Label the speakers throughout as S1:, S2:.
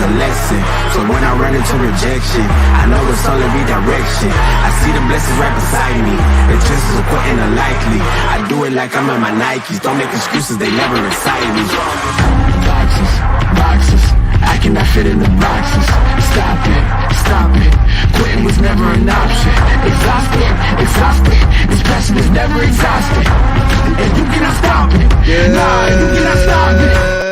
S1: a lesson. So when I run into rejection, I know it's only redirection. I see the blessings right beside me. The chances of quitting are likely. I do it like I'm in my Nikes. Don't make excuses, they never excite me. Boxes, I cannot fit in the boxes. Stop it, quitting was never an option. Exhausted, this passion is never exhausted. And you cannot stop it. Nah, you cannot stop it.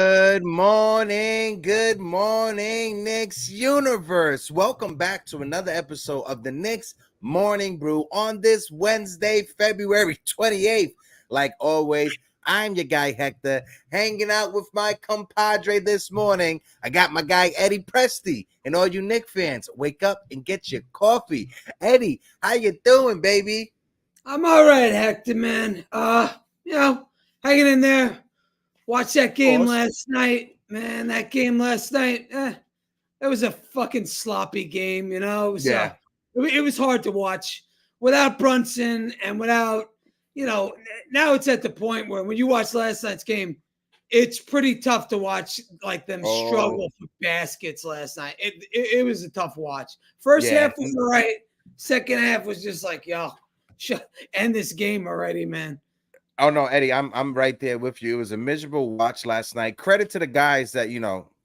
S2: Good morning, Knicks universe. Welcome back to another episode of the Knicks Morning Brew on this Wednesday, February 28th. Like always, I'm your guy Hector, hanging out with my compadre this morning. I got my guy Eddie Presti, and all you Knicks fans, wake up and get your coffee. Eddie, how you doing, baby?
S3: I'm all right, Hector, man. Hanging in there. Watched that game last night, man. That game last night, it was a fucking sloppy game, you know. It was hard to watch without Brunson and without, now it's at the point where when you watch last night's game, it's pretty tough to watch like them struggle for baskets last night. It was a tough watch. First half was all right. Second half was just like, end this game already, man.
S2: Oh no, Eddie, I'm right there with you. It was a miserable watch last night. Credit to the guys that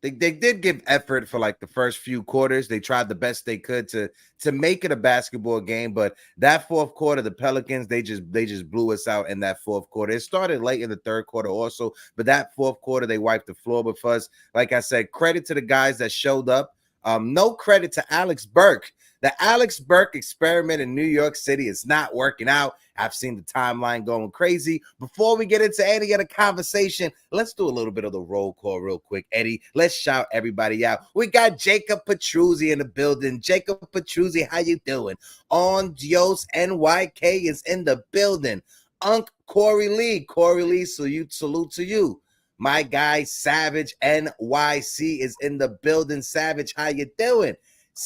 S2: they did give effort for like the first few quarters. They tried the best they could to make it a basketball game, but that fourth quarter, the Pelicans, they just blew us out in that fourth quarter. It started late in the third quarter also, but that fourth quarter they wiped the floor with us. Like I said, credit to the guys that showed up. No credit to Alex Burke. The Alex Burke experiment in New York City is not working out. I've seen the timeline going crazy. Before we get into any other conversation, let's do a little bit of the roll call real quick, Eddie. Let's shout everybody out. We got Jacob Petruzzi in the building. Jacob Petruzzi, how you doing? On Dios NYK is in the building. Unc Corey Lee, salute to you. My guy Savage NYC is in the building. Savage, how you doing?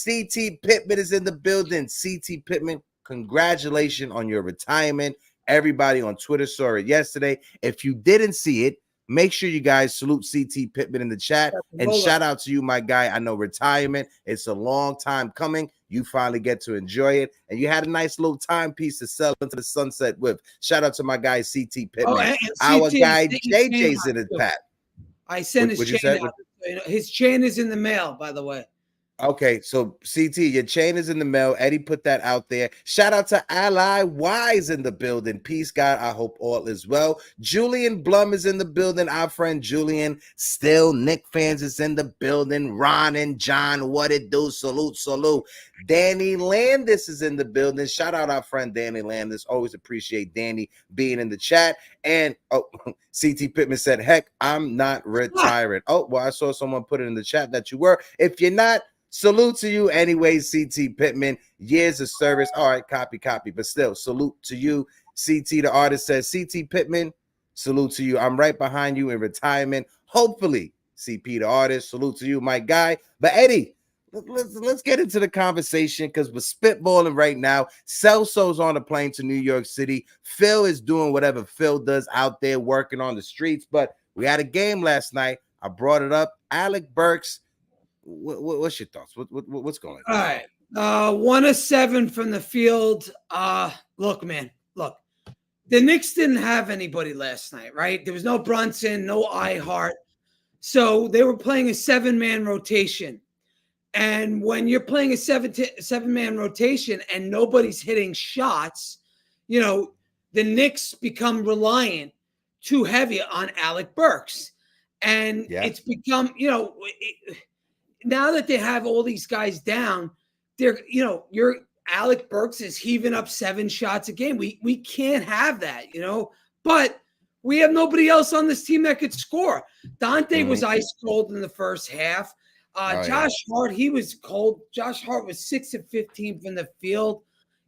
S2: CT Pittman is in the building. CT Pittman, congratulations on your retirement. Everybody on Twitter saw it yesterday. If you didn't see it, make sure you guys salute CT Pittman in the chat. And shout out to you, my guy. I know retirement, it's a long time coming. You finally get to enjoy it. And you had a nice little timepiece to sell into the sunset with. Shout out to my guy, CT Pittman. Our guy, JJ's in the chat.
S3: I sent his chain out. His chain is in the mail, by the way.
S2: Okay, so CT, your chain is in the mail. Eddie put that out there. Shout out to Ally Wise in the building. Peace, God. I hope all is well. Julian Blum is in the building. Our friend Julian. Still, Knicks fans is in the building. Ron and John, what it do? Salute. Danny Landis is in the building. Shout out our friend Danny Landis. Always appreciate Danny being in the chat. And CT Pittman said, heck, I'm not retiring. Oh, well, I saw someone put it in the chat that you were. If you're not, salute to you anyway, CT Pittman. Years of service. All right, copy. But still, salute to you. CT, the artist, says, CT Pittman, salute to you. I'm right behind you in retirement. Hopefully, CP, the artist, salute to you, my guy. But Eddie, let's get into the conversation because we're spitballing right now. Celso's on a plane to New York City. Phil is doing whatever Phil does out there working on the streets. But we had a game last night. I brought it up. Alec Burks. What's your thoughts? What's going on?
S3: All right. 1 of 7 from the field. Look, man. The Knicks didn't have anybody last night, right? There was no Brunson, no Ihart. So they were playing a 7-man rotation. And when you're playing a 7-man rotation and nobody's hitting shots, the Knicks become reliant too heavy on Alec Burks. And it's become, now that they have all these guys down, your Alec Burks is heaving up 7 shots a game. We can't have that, but we have nobody else on this team that could score. Dante was ice cold in the first half. Josh Hart, he was cold. Josh Hart was 6 of 15 from the field.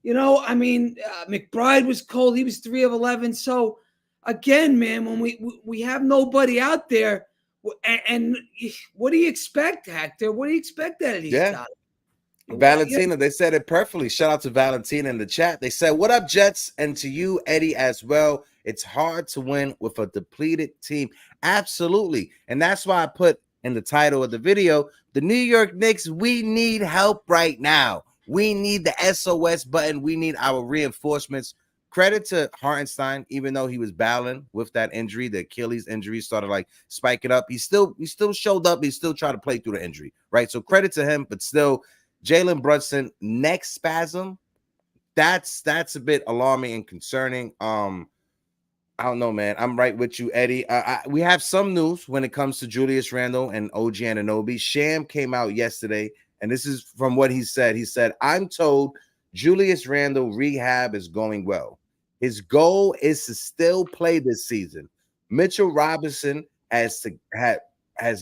S3: McBride was cold. He was 3 of 11. So again, man, when we have nobody out there, and what do you expect, Hector? What do you expect out of these guys?
S2: Valentina, they said it perfectly. Shout out to Valentina in the chat. They said, what up, Jets? And to you, Eddie, as well. It's hard to win with a depleted team. Absolutely. And that's why I put in the title of the video, the New York Knicks, we need help right now. We need the SOS button. We need our reinforcements. Credit to Hartenstein, even though he was battling with that injury, the Achilles injury started like spiking up. He still showed up. He still tried to play through the injury, right? So credit to him, but still, Jaylen Brunson, neck spasm. That's a bit alarming and concerning. I don't know, man. I'm right with you, Eddie. We have some news when it comes to Julius Randle and OG Anunoby. Sham came out yesterday, and this is from what he said. He said, I'm told Julius Randle rehab is going well. His goal is to still play this season. Mitchell Robinson has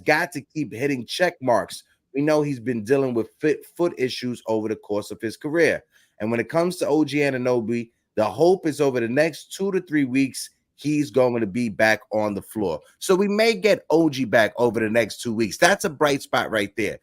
S2: got to keep hitting check marks. We know he's been dealing with foot issues over the course of his career. And when it comes to OG Anunoby, the hope is over the next 2 to 3 weeks, he's going to be back on the floor. So we may get OG back over the next 2 weeks. That's a bright spot right there.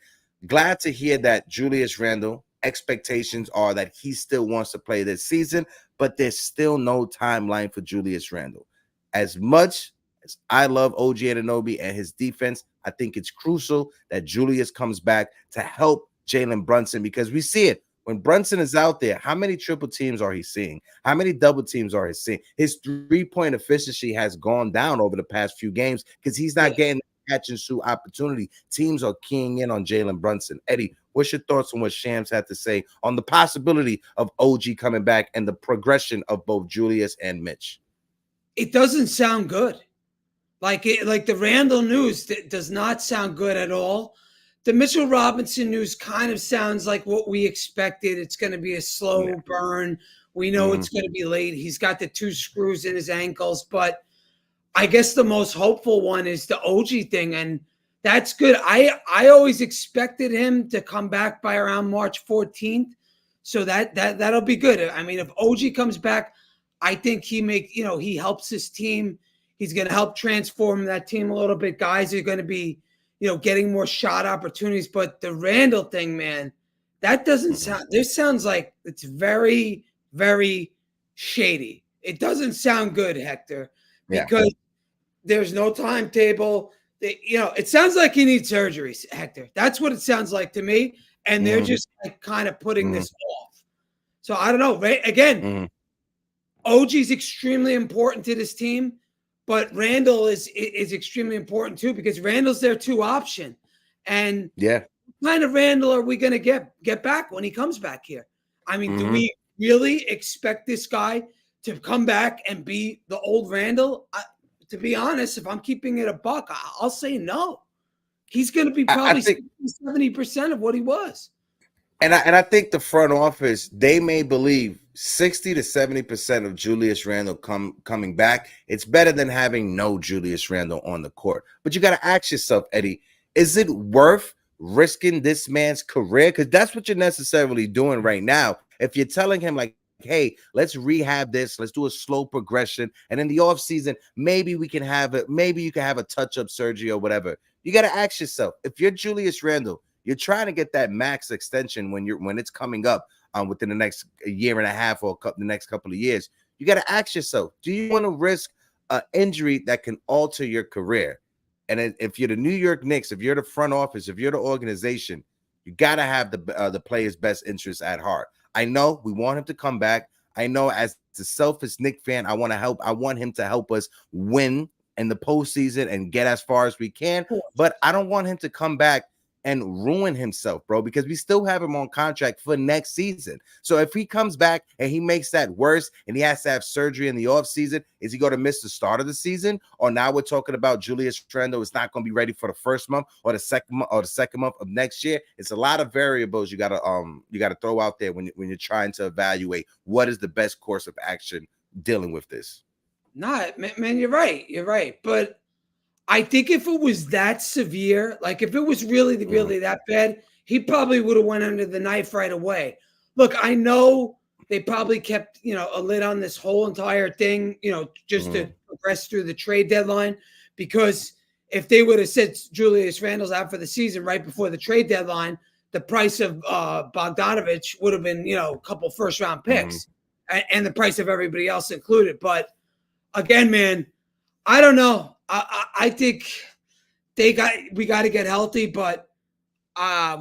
S2: Glad to hear that Julius Randle, expectations are that he still wants to play this season, but there's still no timeline for Julius Randle. As much as I love OG Anunoby and his defense, I think it's crucial that Julius comes back to help Jaylen Brunson, because we see it. When Brunson is out there, how many triple teams are he seeing? How many double teams are he seeing? His three-point efficiency has gone down over the past few games because he's not getting catch and shoot opportunity. Teams are keying in on Jaylen Brunson. Eddie, what's your thoughts on what Shams had to say on the possibility of OG coming back and the progression of both Julius and Mitch?
S3: It doesn't sound good. Like the Randle news does not sound good at all. The Mitchell Robinson news kind of sounds like what we expected. It's going to be a slow burn. We know it's going to be late. He's got the 2 screws in his ankles, but I guess the most hopeful one is the OG thing, and that's good. I always expected him to come back by around March 14th, so that'll be good. I mean, if OG comes back, I think he helps his team. He's going to help transform that team a little bit. Guys are going to be getting more shot opportunities. But the Randle thing, man, that doesn't sound – this sounds like it's very, very shady. It doesn't sound good, Hector, because there's no timetable. It sounds like he needs surgery, Hector. That's what it sounds like to me, and they're just like kind of putting this off. So I don't know. Right? Again, OG is extremely important to this team. But Randle is extremely important too, because Randle's their 2 option. And what kind of Randle are we going to get back when he comes back here? I mean, do we really expect this guy to come back and be the old Randle? To be honest, if I'm keeping it a buck, I'll say no. He's going to be probably 70% of what he was.
S2: And I think the front office, they may believe 60 to 70% of Julius Randle coming back. It's better than having no Julius Randle on the court. But you got to ask yourself, Eddie, is it worth risking this man's career? Because that's what you're necessarily doing right now. If you're telling him like, hey, let's rehab this, let's do a slow progression, and in the offseason, maybe you can have a touch-up surgery or whatever. You got to ask yourself, if you're Julius Randle, you're trying to get that max extension when it's coming up within the next year and a half or the next couple of years. You got to ask yourself, do you want to risk an injury that can alter your career? And if you're the New York Knicks, if you're the front office, if you're the organization, you got to have the player's best interests at heart. I know we want him to come back. I know as a selfish Knicks fan, I want to help. I want him to help us win in the postseason and get as far as we can. But I don't want him to come back and ruin himself, bro, because we still have him on contract for next season. So if he comes back and he makes that worse and he has to have surgery in the offseason, is he going to miss the start of the season? Or now we're talking about Julius Randle is not going to be ready for the first month or the second month of next year. It's a lot of variables you got to throw out there when you're trying to evaluate what is the best course of action dealing with this.
S3: Nah, man, you're right. You're right. But I think if it was that severe, like if it was really that bad, he probably would have went under the knife right away. Look, I know they probably kept, a lid on this whole entire thing, just to progress through the trade deadline, because if they would have said Julius Randle's out for the season right before the trade deadline, the price of Bogdanovich would have been, a couple first-round picks and the price of everybody else included. But again, man, I don't know. I think we got to get healthy, but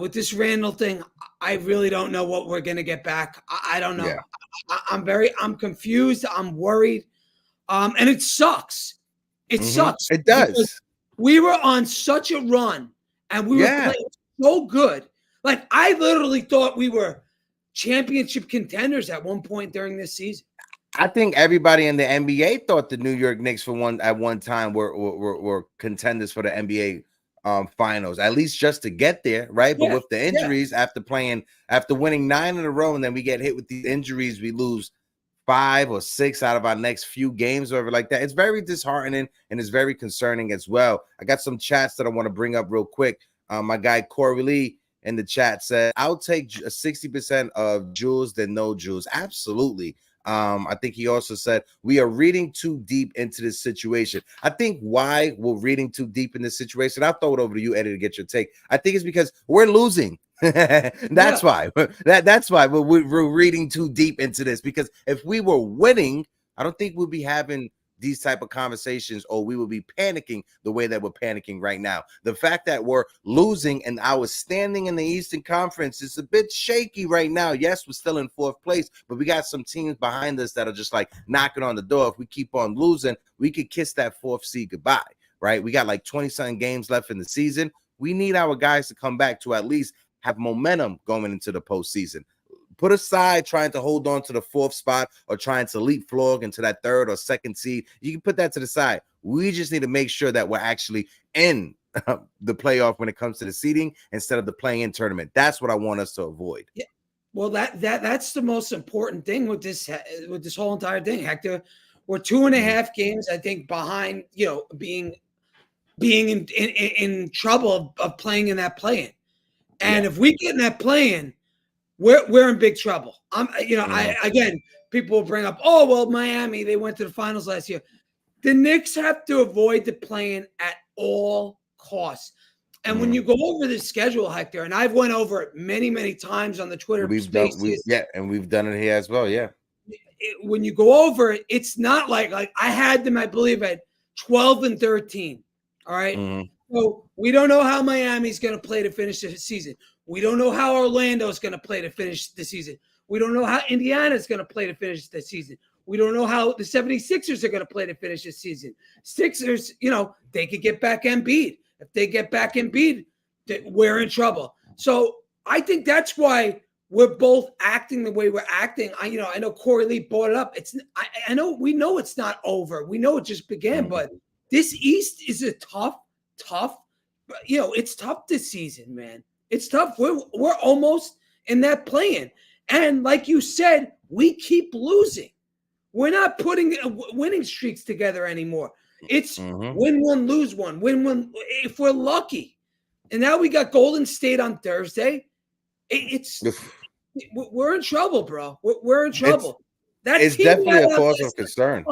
S3: with this Randle thing, I really don't know what we're gonna get back. I don't know.
S2: Yeah.
S3: I'm confused. I'm worried. And it sucks. It sucks.
S2: It
S3: Because
S2: does.
S3: we were on such a run and we were playing so good. Like, I literally thought we were championship contenders at one point during this season.
S2: I think everybody in the NBA thought the New York Knicks at one time were contenders for the NBA finals, at least just to get there, right? But with the injuries, after winning 9 in a row, and then we get hit with these injuries, we lose 5 or 6 out of our next few games, or whatever like that. It's very disheartening and it's very concerning as well. I got some chats that I want to bring up real quick. My guy Corey Lee in the chat said, "I'll take 60% of Jules than no Jules." Absolutely. I think he also said we are reading too deep into this situation. I think why we're reading too deep in this situation, I'll throw it over to you, Eddie, to get your take. I think it's because we're losing. That's why. That's why we're reading too deep into this, because if we were winning, I don't think we'll be having these type of conversations, or we will be panicking the way that we're panicking right now. The fact that we're losing and our standing in the Eastern Conference is a bit shaky right now. Yes, we're still in 4th place, but we got some teams behind us that are just like knocking on the door. If we keep on losing, we could kiss that 4th seed goodbye, right? We got like 20-something games left in the season. We need our guys to come back to at least have momentum going into the postseason. Put aside trying to hold on to the 4th spot or trying to leapfrog into that 3rd or 2nd seed. You can put that to the side. We just need to make sure that we're actually in the playoff when it comes to the seeding instead of the play-in tournament. That's what I want us to avoid. Yeah.
S3: Well, that's the most important thing with this whole entire thing, Hector. We're 2.5 games, I think, behind, being in trouble of playing in that play-in. And if we get in that play-in, we're in big trouble. Again, people will bring up, oh, well, Miami, they went to the finals last year. The Knicks have to avoid the play-in at all costs. And when you go over the schedule, Hector, and I've went over it many, many times on the Twitter spaces.
S2: And we've done it here as well, yeah.
S3: When you go over it, it's not like I had them, I believe, at 12 and 13. All right. So we don't know how Miami's going to play to finish the season. We don't know how Orlando's going to play to finish the season. We don't know how Indiana's going to play to finish the season. We don't know how the 76ers are going to play to finish the season. Sixers, they could get back Embiid. If they get back Embiid, we're in trouble. So I think that's why we're both acting the way we're acting. I know Corey Lee brought it up. We know it's not over. We know it just began, but this East is a tough, it's tough this season, man. It's tough. We're almost in that play-in. And like you said, we keep losing. We're not putting winning streaks together anymore. It's win one, lose one, win one, if we're lucky. And now we got Golden State on Thursday. We're in trouble, bro. We're in trouble.
S2: It's definitely a cause of concern.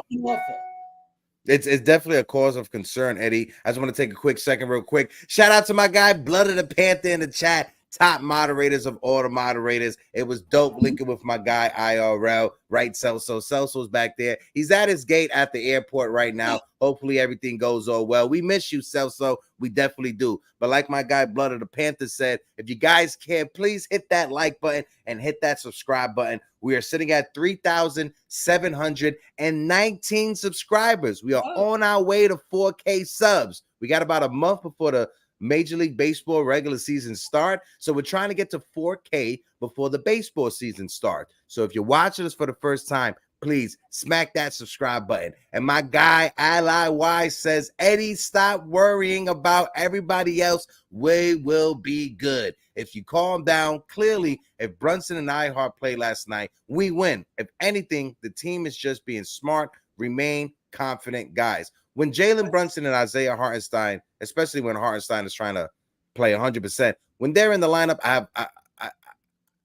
S2: It's definitely a cause of concern, Eddie. I just want to take a quick second real quick. Shout out to my guy, Blood of the Panther in the chat. Top moderators of all the moderators. It was dope linking with my guy, IRL, right? Celso's back there. He's at his gate at the airport right now. Hopefully everything goes all well. We miss you, Celso. We definitely do. But like my guy, Blood of the Panther said, if you guys care, please hit that like button and hit that subscribe button. We are sitting at 3,719 subscribers. We are on our way to 4K subs. We got about a month before the Major League Baseball regular season start. So we're trying to get to 4K before the baseball season starts. So if you're watching us for the first time, please smack that subscribe button. And my guy, Ally Wise, says, Eddie, stop worrying about everybody else. We will be good. If you calm down, clearly, if Brunson and iHeart played last night, we win. If anything, the team is just being smart. Remain confident, guys. When Jaylen Brunson and Isaiah Hartenstein, especially when Hartenstein is trying to play 100%, when they're in the lineup,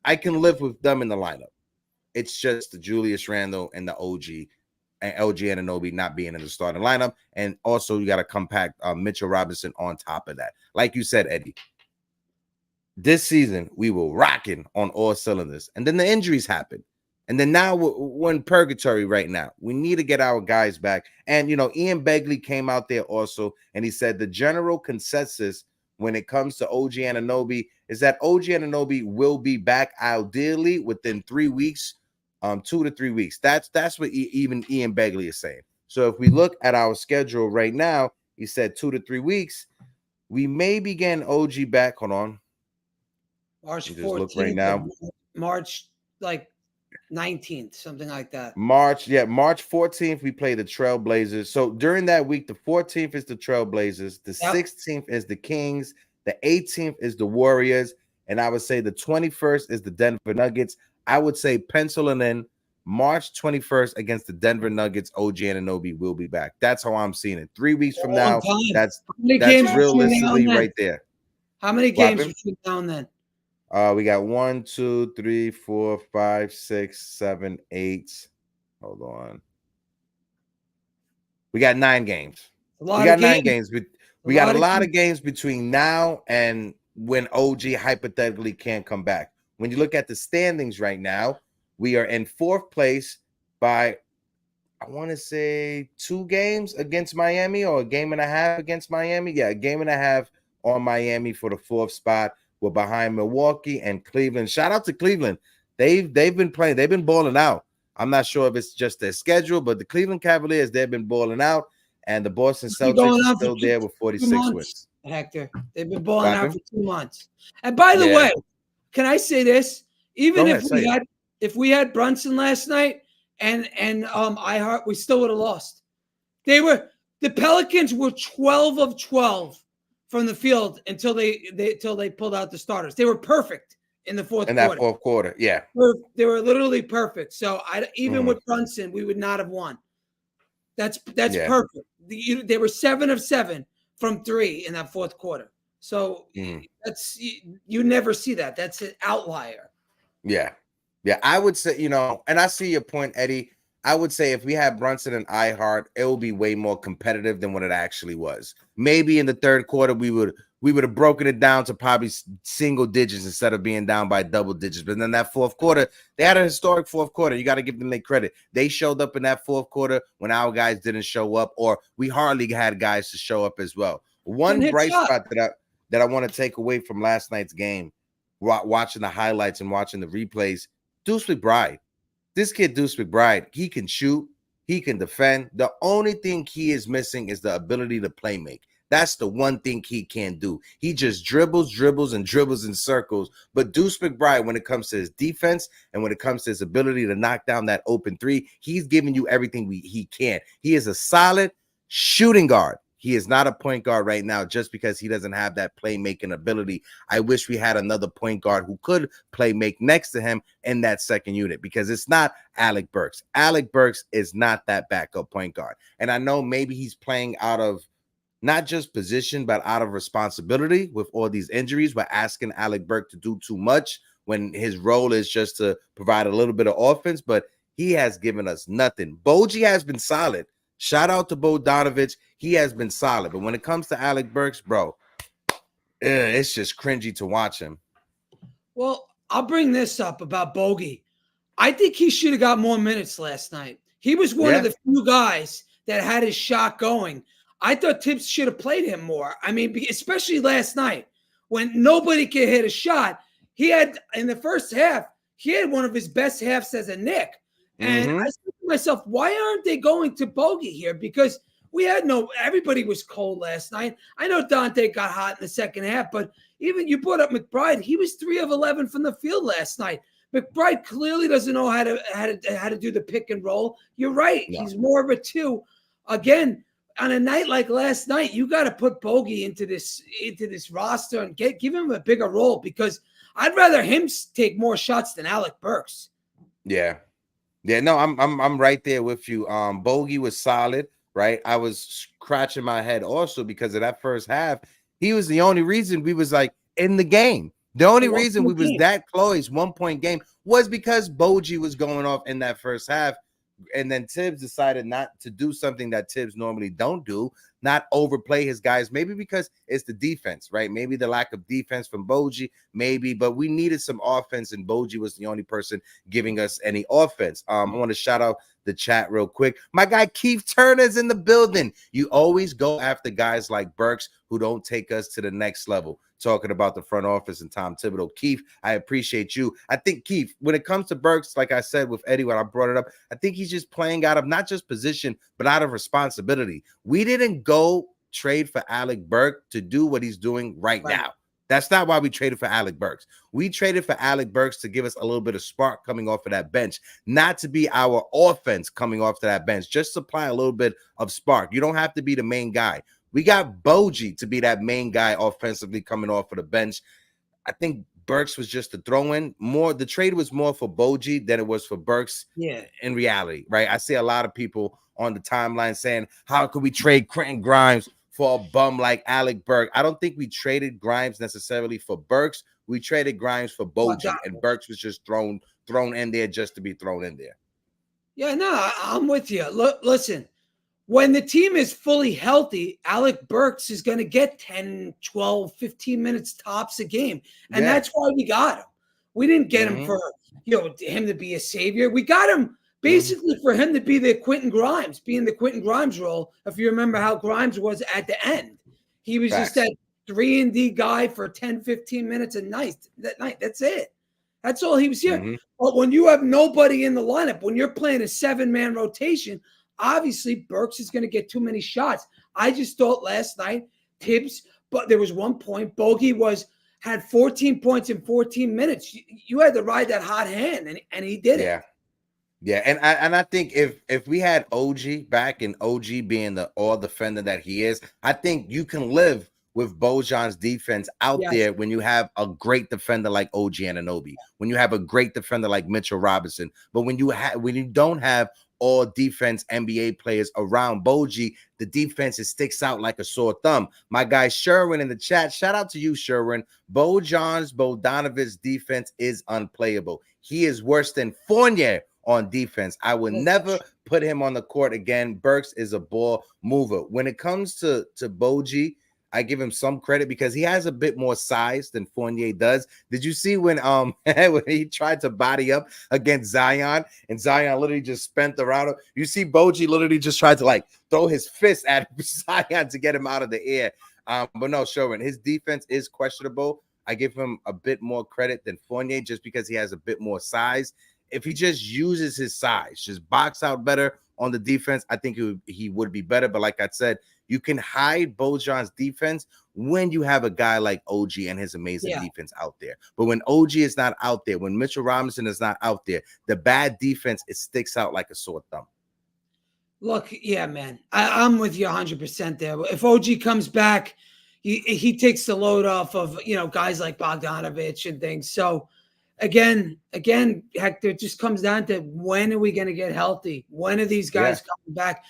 S2: I can live with them in the lineup. It's just the Julius Randle and the OG and Anunoby not being in the starting lineup. And also you got to compact Mitchell Robinson on top of that. Like you said, Eddie, this season we were rocking on all cylinders. And then the injuries happened. And then now we're in purgatory right now. We need to get our guys back. And, Ian Begley came out there also, and he said the general consensus when it comes to OG Anunoby is that OG Anunoby will be back ideally within 3 weeks, 2 to 3 weeks. That's what even Ian Begley is saying. So if we look at our schedule right now, he said 2 to 3 weeks. We may be getting OG back. Hold on.
S3: March 14th.
S2: Look right now.
S3: March 19th, something like that.
S2: March 14th, we play the Trailblazers. So during that week, the 14th is the Trailblazers, the 16th is the Kings, the 18th is the Warriors, and I would say the 21st is the Denver Nuggets. I would say penciling in March 21st against the Denver Nuggets. OG Anunoby will be back. That's how I'm seeing it. 3 weeks from now, that's realistically right there.
S3: How many games between now and then?
S2: We got 1, 2, 3, 4, 5, 6, 7, 8. Hold on. We got 9 games. We got 9 games. We got a lot of games between now and when OG hypothetically can't come back. When you look at the standings right now, we are in 4th place by, I want to say 2 games against Miami, or a game and a half against Miami. Yeah, a game and a half on Miami for the 4th spot. We're behind Milwaukee and Cleveland. Shout out to Cleveland. They've been playing. They've been balling out. I'm not sure if it's just their schedule, but the Cleveland Cavaliers, they've been balling out. And the Boston Celtics are still there with 46 wins.
S3: Hector, they've been balling out for 2 months. And by the way, can I say this? Even if we had Brunson last night and iHeart, we still would have lost. The Pelicans were 12 of 12 from the field until they pulled out the starters. They were perfect in the fourth quarter.
S2: In that fourth quarter, yeah.
S3: They were literally perfect. So even with Brunson, we would not have won. That's perfect. They were 7 of 7 from 3 in that fourth quarter. So that's you never see that. That's an outlier.
S2: Yeah. Yeah, I would say, and I see your point, Eddie. I would say if we had Brunson and iHeart, it would be way more competitive than what it actually was. Maybe in the third quarter, we would have broken it down to probably single digits instead of being down by double digits. But then that fourth quarter, they had a historic fourth quarter. You got to give them their credit. They showed up in that fourth quarter when our guys didn't show up, or we hardly had guys to show up as well. One bright spot that I want to take away from last night's game, watching the highlights and watching the replays, Deuce McBride. This kid, Deuce McBride, he can shoot, he can defend. The only thing he is missing is the ability to play make. That's the one thing he can't do. He just dribbles in circles. But Deuce McBride, when it comes to his defense and when it comes to his ability to knock down that open three, he's giving you everything he can. He is a solid shooting guard. He is not a point guard right now just because he doesn't have that playmaking ability. I wish we had another point guard who could play make next to him in that second unit, because it's not Alec Burks. Alec Burks is not that backup point guard. And I know maybe he's playing out of not just position, but out of responsibility with all these injuries. We're asking Alec Burks to do too much when his role is just to provide a little bit of offense, but he has given us nothing. Boji has been solid. Shout out to Bogdanovic. He has been solid. But when it comes to Alec Burks, bro, it's just cringy to watch him.
S3: Well, I'll bring this up about Bogey. I think he should have got more minutes last night. He was one of the few guys that had his shot going. I thought Tibbs should have played him more. I mean, especially last night when nobody could hit a shot. He had, in the first half, he had one of his best halves as a Knick. And I said to myself, why aren't they going to Bogey here? Because everybody was cold last night. I know Dante got hot in the second half, but even you brought up McBride. He was 3 of 11 from the field last night. McBride clearly doesn't know how to do the pick and roll. You're right. No. He's more of a 2. Again, on a night like last night, you got to put Bogey into this roster and give him a bigger role, because I'd rather him take more shots than Alec Burks.
S2: Yeah. Yeah, no, I'm right there with you. Bogey was solid, right? I was scratching my head also because of that first half. He was the only reason we was like in the game. The only reason we was that close, 1-point game, was because Bogey was going off in that first half. And then Tibbs decided not to do something that Tibbs normally don't do. not overplay his guys. Maybe because it's the defense, right? Maybe the lack of defense from Bogey, maybe, but we needed some offense, and Bogey was the only person giving us any offense. I want to shout out the chat real quick. My guy Keith Turner's in the building. You always go after guys like Burks who don't take us to the next level. Talking about the front office and Tom Thibodeau. Keith, I appreciate you. I think, Keith, when it comes to Burks, like I said with Eddie when I brought it up, I think he's just playing out of not just position, but out of responsibility. We didn't go trade for Alec Burks to do what he's doing right now. That's not why we traded for Alec Burks. We traded for Alec Burks to give us a little bit of spark coming off of that bench, not to be our offense coming off to that bench. Just supply a little bit of spark. You don't have to be the main guy. We got Bogey to be that main guy offensively coming off of the bench. I think Burks was just a throw-in. The trade was more for Bogey than it was for Burks.
S3: Yeah.
S2: In reality, right? I see a lot of people on the timeline saying, how could we trade Quentin Grimes for a bum like Alec Burks? I don't think we traded Grimes necessarily for Burks. We traded Grimes for Bogey, and Burks was just thrown in there just to be thrown in there.
S3: Yeah, no, I'm with you. Look, listen, when the team is fully healthy, Alec Burks is going to get 10, 12, 15 minutes tops a game. And that's why we got him. We didn't get him for, him to be a savior. We got him basically for him to be the Quentin Grimes, being the Quentin Grimes role. If you remember how Grimes was at the end, he was just that 3-and-D guy for 10, 15 minutes a night. That's it. That's all he was here. But when you have nobody in the lineup, when you're playing a 7-man rotation, obviously Burks is going to get too many shots. I just thought last night Tibbs, but there was one point Bogey had 14 points in 14 minutes. You had to ride that hot hand, and he did it.
S2: Yeah, and I think if we had OG back and OG being the all defender that he is, I think you can live with Bojan's defense out there when you have a great defender like OG Anunoby, when you have a great defender like Mitchell Robinson. But when you don't have all defense NBA players around Bogey, the defense sticks out like a sore thumb. My guy Sherwin in the chat, shout out to you, Sherwin. Bogdanovic's defense is unplayable. He is worse than Fournier on defense. I will never put him on the court again. Burks is a ball mover. When it comes to Bogey, I give him some credit because he has a bit more size than Fournier does. Did you see when when he tried to body up against Zion and Zion literally just spent around him? You see Bogey literally just tried to throw his fist at Zion to get him out of the air. But no, Sherwin, his defense is questionable. I give him a bit more credit than Fournier just because he has a bit more size. If he just uses his size, just box out better on the defense, I think he would be better. But like I said, you can hide Bojan's defense when you have a guy like OG and his amazing defense out there. But when OG is not out there, when Mitchell Robinson is not out there, the bad defense, it sticks out like a sore thumb.
S3: Look, yeah, man, I'm with you 100% there. If OG comes back, he takes the load off of, guys like Bogdanovich and things. So, Again, Hector, it just comes down to when are we going to get healthy? When are these guys coming back?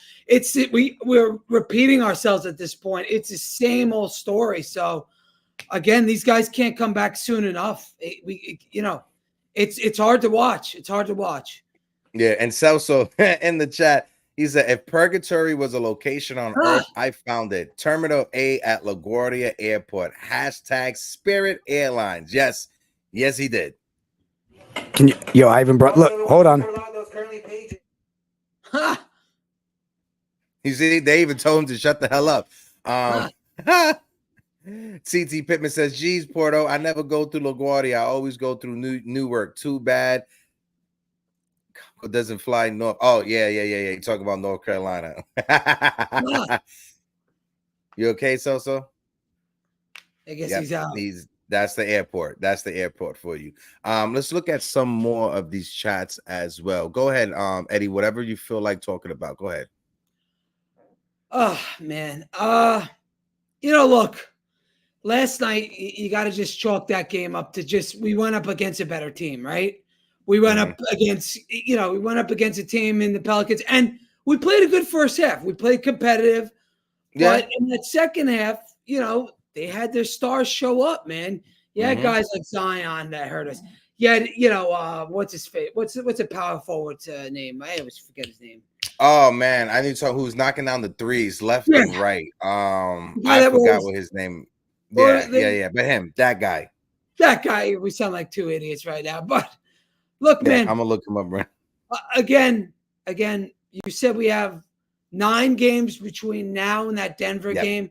S3: We're repeating ourselves at this point. It's the same old story. So, again, these guys can't come back soon enough. It's hard to watch. It's hard to watch.
S2: Yeah, and Celso in the chat, he said, if purgatory was a location on Earth, I found it. Terminal A at LaGuardia Airport. # Spirit Airlines. Yes, he did.
S4: Can you, Ivan, bro? Look, hold on.
S2: You see, they even told him to shut the hell up. CT Pittman says, geez, Porto, I never go through LaGuardia. I always go through Newark. Too bad. It doesn't fly north. Oh, yeah. You talking about North Carolina. You okay, Soso?
S3: I guess he's out.
S2: That's the airport. That's the airport for you. Let's look at some more of these chats as well. Go ahead, Eddie, whatever you feel like talking about. Go ahead.
S3: Oh, man. Look, last night you got to just chalk that game up to we went up against a better team, right? We went up against, a team in the Pelicans, and we played a good first half. We played competitive. But in that second half, they had their stars show up, man. Yeah, guys like Zion that hurt us. Yeah, what's his face? What's a power forward's name? I always forget his name.
S2: Oh man, I need to talk who's knocking down the threes left
S3: Yeah.
S2: and right.
S3: Yeah,
S2: I
S3: that
S2: forgot
S3: was-
S2: what his name.
S3: Or
S2: Yeah. But him, that guy.
S3: That guy, we sound like two idiots right now. But look,
S2: Yeah,
S3: man,
S2: I'm gonna look him up, right?
S3: Again, you said we have 9 games between now and that Denver game.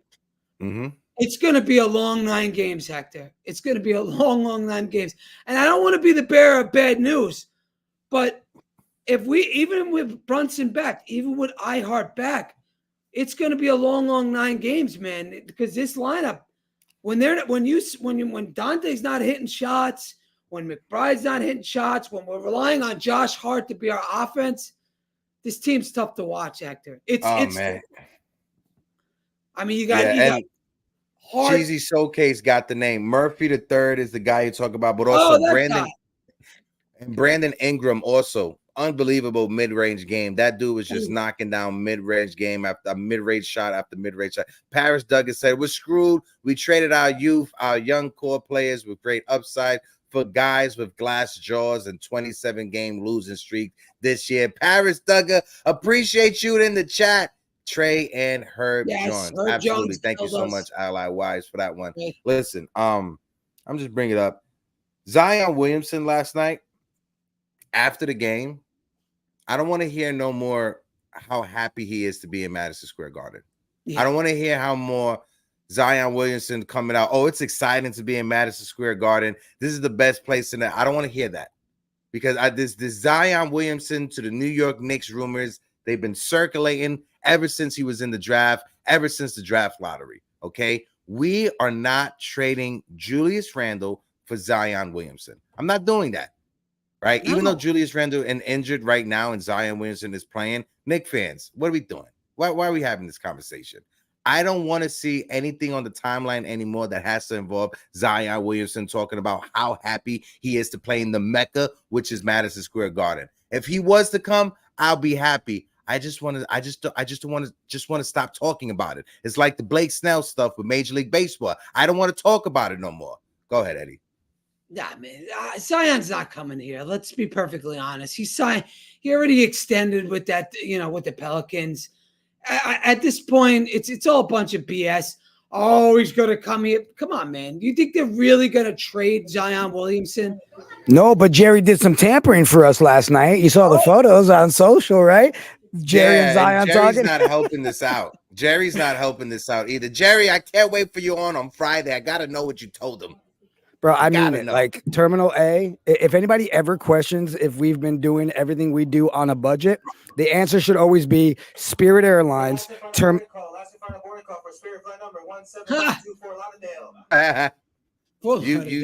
S2: Mm-hmm.
S3: It's going to be a long 9 games, Hector. It's going to be a long 9 games. And I don't want to be the bearer of bad news, but if we, even with Brunson back, even with iHeart back, it's going to be a long 9 games, man. Because this lineup, when Dante's not hitting shots, when McBride's not hitting shots, when we're relying on Josh Hart to be our offense, this team's tough to watch, Hector. It's
S2: Man.
S3: I mean, you got Hart.
S2: Cheesy Showcase got the name. Murphy the third is the guy you talk about, but also Brandon Ingram also. Unbelievable mid-range game. That dude was just knocking down mid-range game after mid-range shot after mid-range shot. Paris Douglas said, we're screwed. We traded our youth, our young core players with great upside for guys with glass jaws and 27-game losing streak this year. Paris Duggar, appreciate you in the chat. Trey and Herb Jones.
S3: Herb
S2: Absolutely.
S3: Jones
S2: Thank you so much, Ally Wise, for that one.
S3: Yeah.
S2: Listen, I'm just bringing it up. Zion Williamson last night, after the game, I don't want to hear no more how happy he is to be in Madison Square Garden. Yeah. I don't want to hear how more Zion Williamson coming out. Oh, it's exciting to be in Madison Square Garden. This is the best place in it. I don't want to hear that because this Zion Williamson to the New York Knicks rumors, they've been circulating ever since he was in the draft, ever since the draft lottery. Okay, we are not trading Julius Randle for Zion Williamson. I'm not doing that. Right. No. Even though Julius Randle is injured right now and Zion Williamson is playing, Knicks fans, what are we doing? Why are we having this conversation? I don't want to see anything on the timeline anymore that has to involve Zion Williamson talking about how happy he is to play in the Mecca, which is Madison Square Garden. If he was to come, I'll be happy. I just want to stop talking about it. It's like the Blake Snell stuff with Major League Baseball. I don't want to talk about it no more. Go ahead, Eddie.
S3: Nah, man, Zion's not coming here. Let's be perfectly honest. He already extended with that, with the Pelicans. At this point, it's all a bunch of BS. Oh, he's going to come here. Come on, man. You think they're really going to trade Zion Williamson?
S4: No, but Jerry did some tampering for us last night. You saw the photos on social, right? Jerry and Zion
S2: Jerry's
S4: talking.
S2: not helping this out. Jerry's not helping this out either. Jerry, I can't wait for you on Friday. I got to know what you told him.
S4: Bro, I mean it. Like Terminal A, if anybody ever questions if we've been doing everything we do on a budget, the answer should always be Spirit Airlines.
S2: You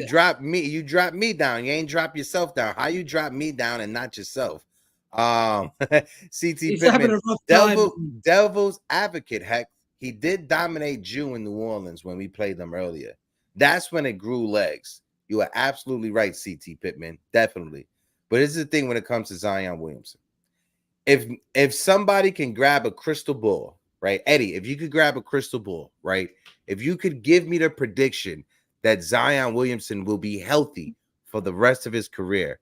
S2: dropped me. You dropped me down. You ain't drop yourself down. How you drop me down and not yourself? CT Pittman, Devil's advocate. Heck, he did dominate Jew in New Orleans when we played them earlier. That's when it grew legs. You are absolutely right, CT Pittman. Definitely. But this is the thing when it comes to Zion Williamson. If somebody can grab a crystal ball, right? Eddie, if you could grab a crystal ball, right? If you could give me the prediction that Zion Williamson will be healthy for the rest of his career,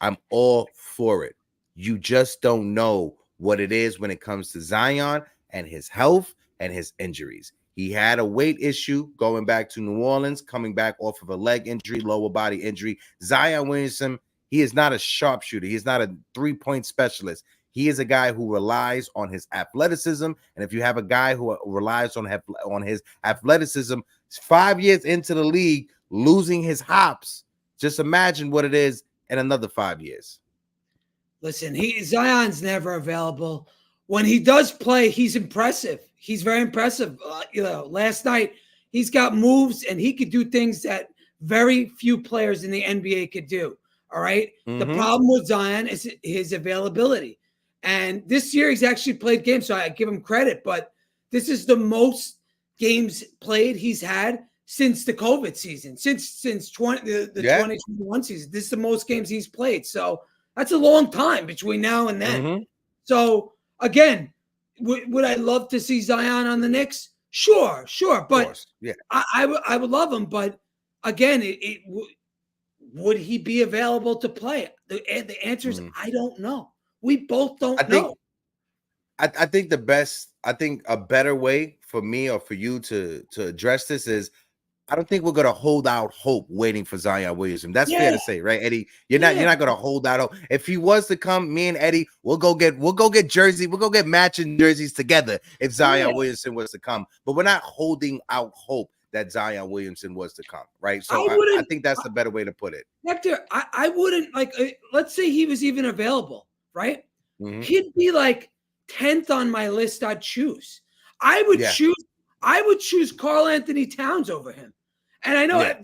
S2: I'm all for it. You just don't know what it is when it comes to Zion and his health and his injuries. He had a weight issue going back to New Orleans, coming back off of a leg injury, lower body injury. Zion Williamson, he is not a sharpshooter. He's not a three-point specialist. He is a guy who relies on his athleticism. And if you have a guy who relies on his athleticism, 5 years into the league, losing his hops, just imagine what it is in another 5 years.
S3: Listen, Zion's never available. When he does play, he's impressive. He's very impressive. Last night, he's got moves and he could do things that very few players in the NBA could do. All right. Mm-hmm. The problem with Zion is his availability. And this year, he's actually played games, so I give him credit. But this is the most games played he's had since the COVID season, since the 2021 season. This is the most games he's played. So that's a long time between now and then. Mm-hmm. So, again, would I love to see Zion on the Knicks? Sure. But yeah. I would love him. But again, would he be available to play? The answer is I don't know. We both don't know.
S2: I think the best, I think a better way for me or for you to address this is, I don't think we're gonna hold out hope waiting for Zion Williamson. That's fair
S3: Yeah,
S2: to say, right, Eddie? You're
S3: yeah.
S2: not gonna hold out hope. If he was to come, me and Eddie, we'll go get jersey, we'll go get matching jerseys together if Zion
S3: Yeah.
S2: Williamson was to come. But we're not holding out hope that Zion Williamson was to come, right?
S3: I
S2: So I
S3: wouldn't,
S2: think that's the better way to put it.
S3: Hector, I wouldn't like, let's say he was even available, right?
S2: Mhm.
S3: He'd be like 10th on my list I'd choose. I would
S2: Yeah.
S3: choose Karl Anthony Towns over him. And I know
S2: Yeah.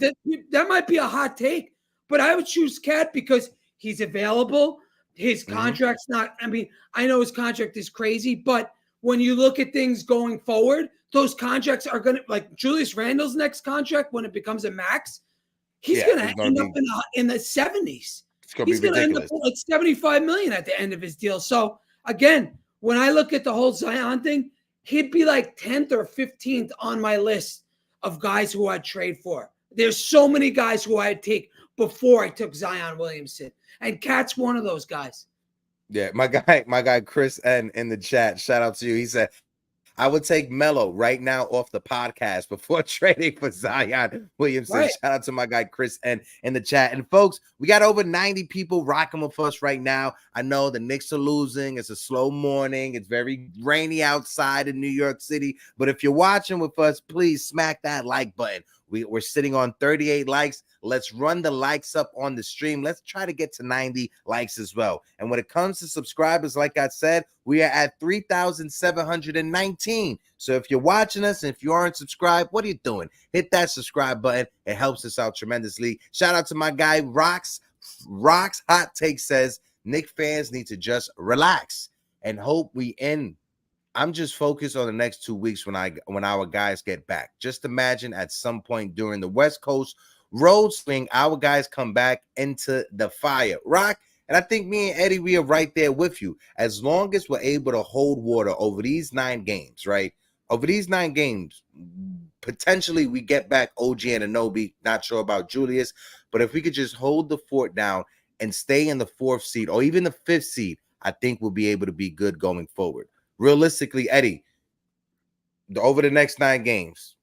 S3: that might be a hot take, but I would choose Cat because he's available. His
S2: Mhm.
S3: contract's not, I mean, I know his contract is crazy, but when you look at things going forward, those contracts are going to, like Julius Randle's next contract, when it becomes a max, he's
S2: Yeah,
S3: going
S2: it's
S3: to
S2: gonna
S3: end
S2: be-
S3: up in the 70s.
S2: It's gonna
S3: He's
S2: be
S3: going to end up
S2: ridiculous.
S3: with like 75 million at the end of his deal. So again, when I look at the whole Zion thing, he'd be like 10th or 15th on my list of guys who I'd trade for. There's so many guys who I'd take before I took Zion Williamson, and Cat's one of those guys.
S2: Yeah, my guy Chris N in the chat. Shout out to you. He said, I would take Melo right now off the podcast before trading for Zion Williamson.
S3: Right.
S2: Shout out to my guy Chris N in the chat. And folks, we got over 90 people rocking with us right now. I know the Knicks are losing. It's a slow morning. It's very rainy outside in New York City. But if you're watching with us, please smack that like button. We're sitting on 38 likes. Let's run the likes up on the stream. Let's try to get to 90 likes as well. And when it comes to subscribers, like I said, we are at 3,719. So if you're watching us and if you aren't subscribed, what are you doing? Hit that subscribe button. It helps us out tremendously. Shout out to my guy Rocks. Rocks Hot Take says Knicks fans need to just relax and hope we end. I'm just focused on the next 2 weeks when our guys get back. Just imagine at some point during the West Coast road swing, our guys come back into the fire. Rock, and I think me and Eddie, we are right there with you. As long as we're able to hold water over these 9 games, right? Over these 9 games, potentially we get back OG and Anunoby. Not sure about Julius, but if we could just hold the fort down and stay in the 4th seed or even the 5th seed, I think we'll be able to be good going forward. Realistically, Eddie, over the next 9 games,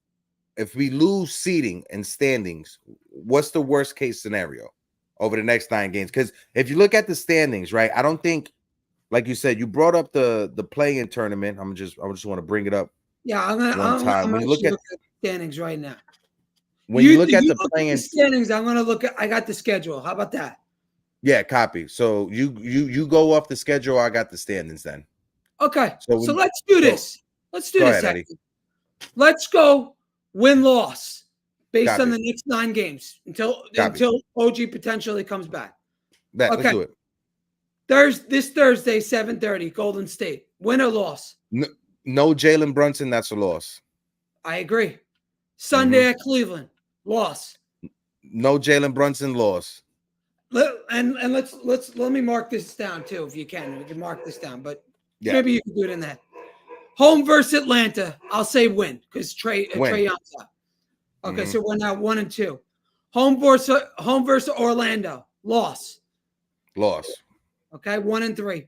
S2: if we lose seeding and standings, what's the worst case scenario over the next 9 games? Because if you look at the standings, right, I don't think, like you said, you brought up the play-in tournament. I just want to bring it up.
S3: Yeah, I'm gonna
S2: When you look at
S3: standings right now.
S2: when you look at the
S3: look
S2: play-in
S3: standings, I'm gonna look at. I got the schedule. How about that?
S2: Yeah, copy. So you go off the schedule. I got the standings then.
S3: Okay,
S2: So
S3: so let's do this. Let's do
S2: go
S3: this.
S2: ahead, Eddie.
S3: Let's go win-loss based
S2: Copy.
S3: on the next 9 games until OG potentially comes back.
S2: Let's do it.
S3: This Thursday, 7:30, Golden State. Win or loss?
S2: No Jaylen Brunson. That's a loss.
S3: I agree. Sunday at Cleveland, loss.
S2: No Jaylen Brunson, loss.
S3: Let me mark this down too, if you can. We can mark this down, but
S2: Yeah.
S3: maybe you can do it in that. Home versus Atlanta, I'll say win because Trey Young's up. Okay, so we're now 1 and 2. Home versus Orlando, loss.
S2: Loss.
S3: Okay, 1 and 3.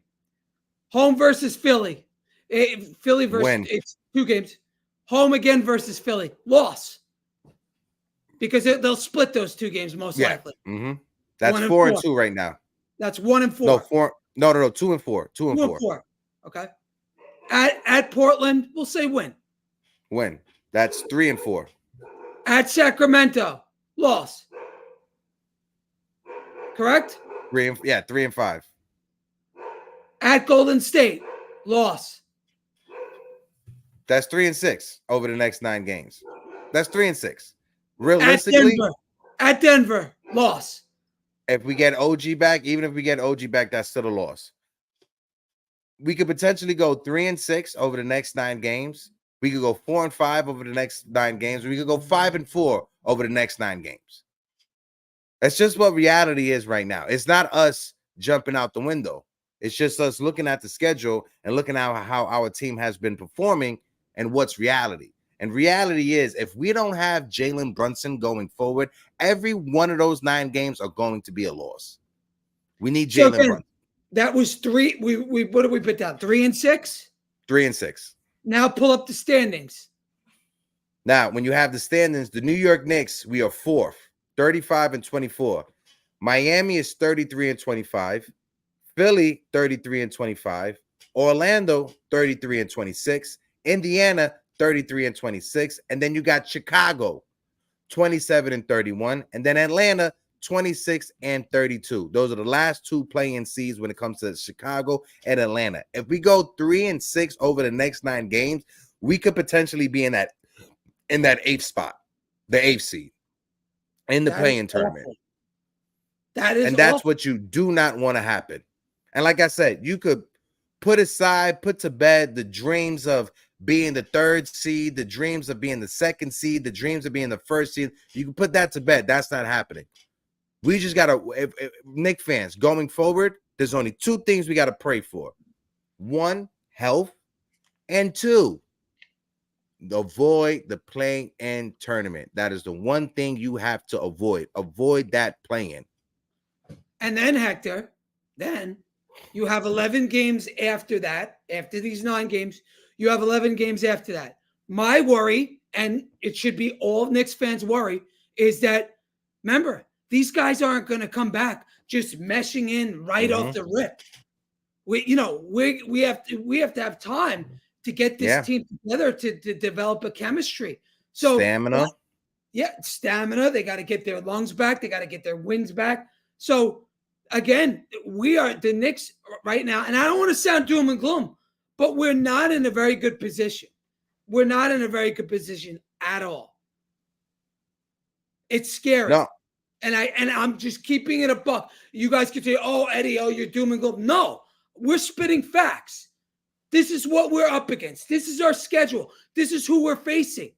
S3: Home versus Philly. Philly versus
S2: Win.
S3: It's 2 games. Home again versus Philly, loss. Because they'll split those 2 games most likely.
S2: That's
S3: 1 and
S2: 4 and
S3: 4.
S2: 2 right now.
S3: That's 1 and 4.
S2: No, 4. No, 2 and 4. 2 and 4.
S3: Okay. At Portland, we'll say win.
S2: Win. That's 3 and 4.
S3: At Sacramento, loss. Correct?
S2: 3 and 5.
S3: At Golden State, loss.
S2: That's 3 and 6 over the next 9 games. That's 3 and 6. Realistically,
S3: at Denver, loss.
S2: if we get OG back, even if we get OG back, that's still a loss. We could potentially go 3 and 6 over the next 9 games. We could go 4 and 5 over the next 9 games. We could go 5 and 4 over the next 9 games. That's just what reality is right now. It's not us jumping out the window. It's just us looking at the schedule and looking at how our team has been performing and what's reality. And reality is, if we don't have Jaylen Brunson going forward, every one of those 9 games are going to be a loss. We need Jaylen Brunson.
S3: That was 3. We what did we put down? 3 and 6?
S2: 3-6.
S3: Now pull up the standings.
S2: Now, when you have the standings, the New York Knicks, we are 4th, 35-24. Miami is 33-25. Philly, 33-25. Orlando, 33-26. Indiana, 33-26. And then you got Chicago, 27-31. And then Atlanta, 26-32. Those are the last 2 play-in seeds when it comes to Chicago and Atlanta. If we go 3-6 over the next 9 games, we could potentially be in that 8th spot, the 8th seed in the play-in tournament.
S3: That's
S2: awful. What you do not want to happen. And like I said, you could put to bed the dreams of being the 3rd seed, the dreams of being the 2nd seed, the dreams of being the 1st seed. You can put that to bed. That's not happening. We just got to, if Knicks fans, going forward, there's only 2 things we got to pray for. 1, health, and 2, avoid the play-in tournament. That is the one thing you have to avoid. Avoid that play-in.
S3: And then, Hector, then you have 11 games after that. After these 9 games, you have 11 games after that. My worry, and it should be all Knicks fans' worry, is that, remember, these guys aren't going to come back just meshing in right off the rip. We have to have time to get this team together to develop a chemistry. So
S2: stamina.
S3: Stamina. They got to get their lungs back. They got to get their wins back. So again, we are the Knicks right now, and I don't want to sound doom and gloom, but we're not in a very good position. We're not in a very good position at all. It's scary.
S2: No.
S3: And I'm just keeping it a buck. You guys can say, "Oh, Eddie, you're doom and gloom." No, we're spitting facts. This is what we're up against. This is our schedule. This is who we're facing.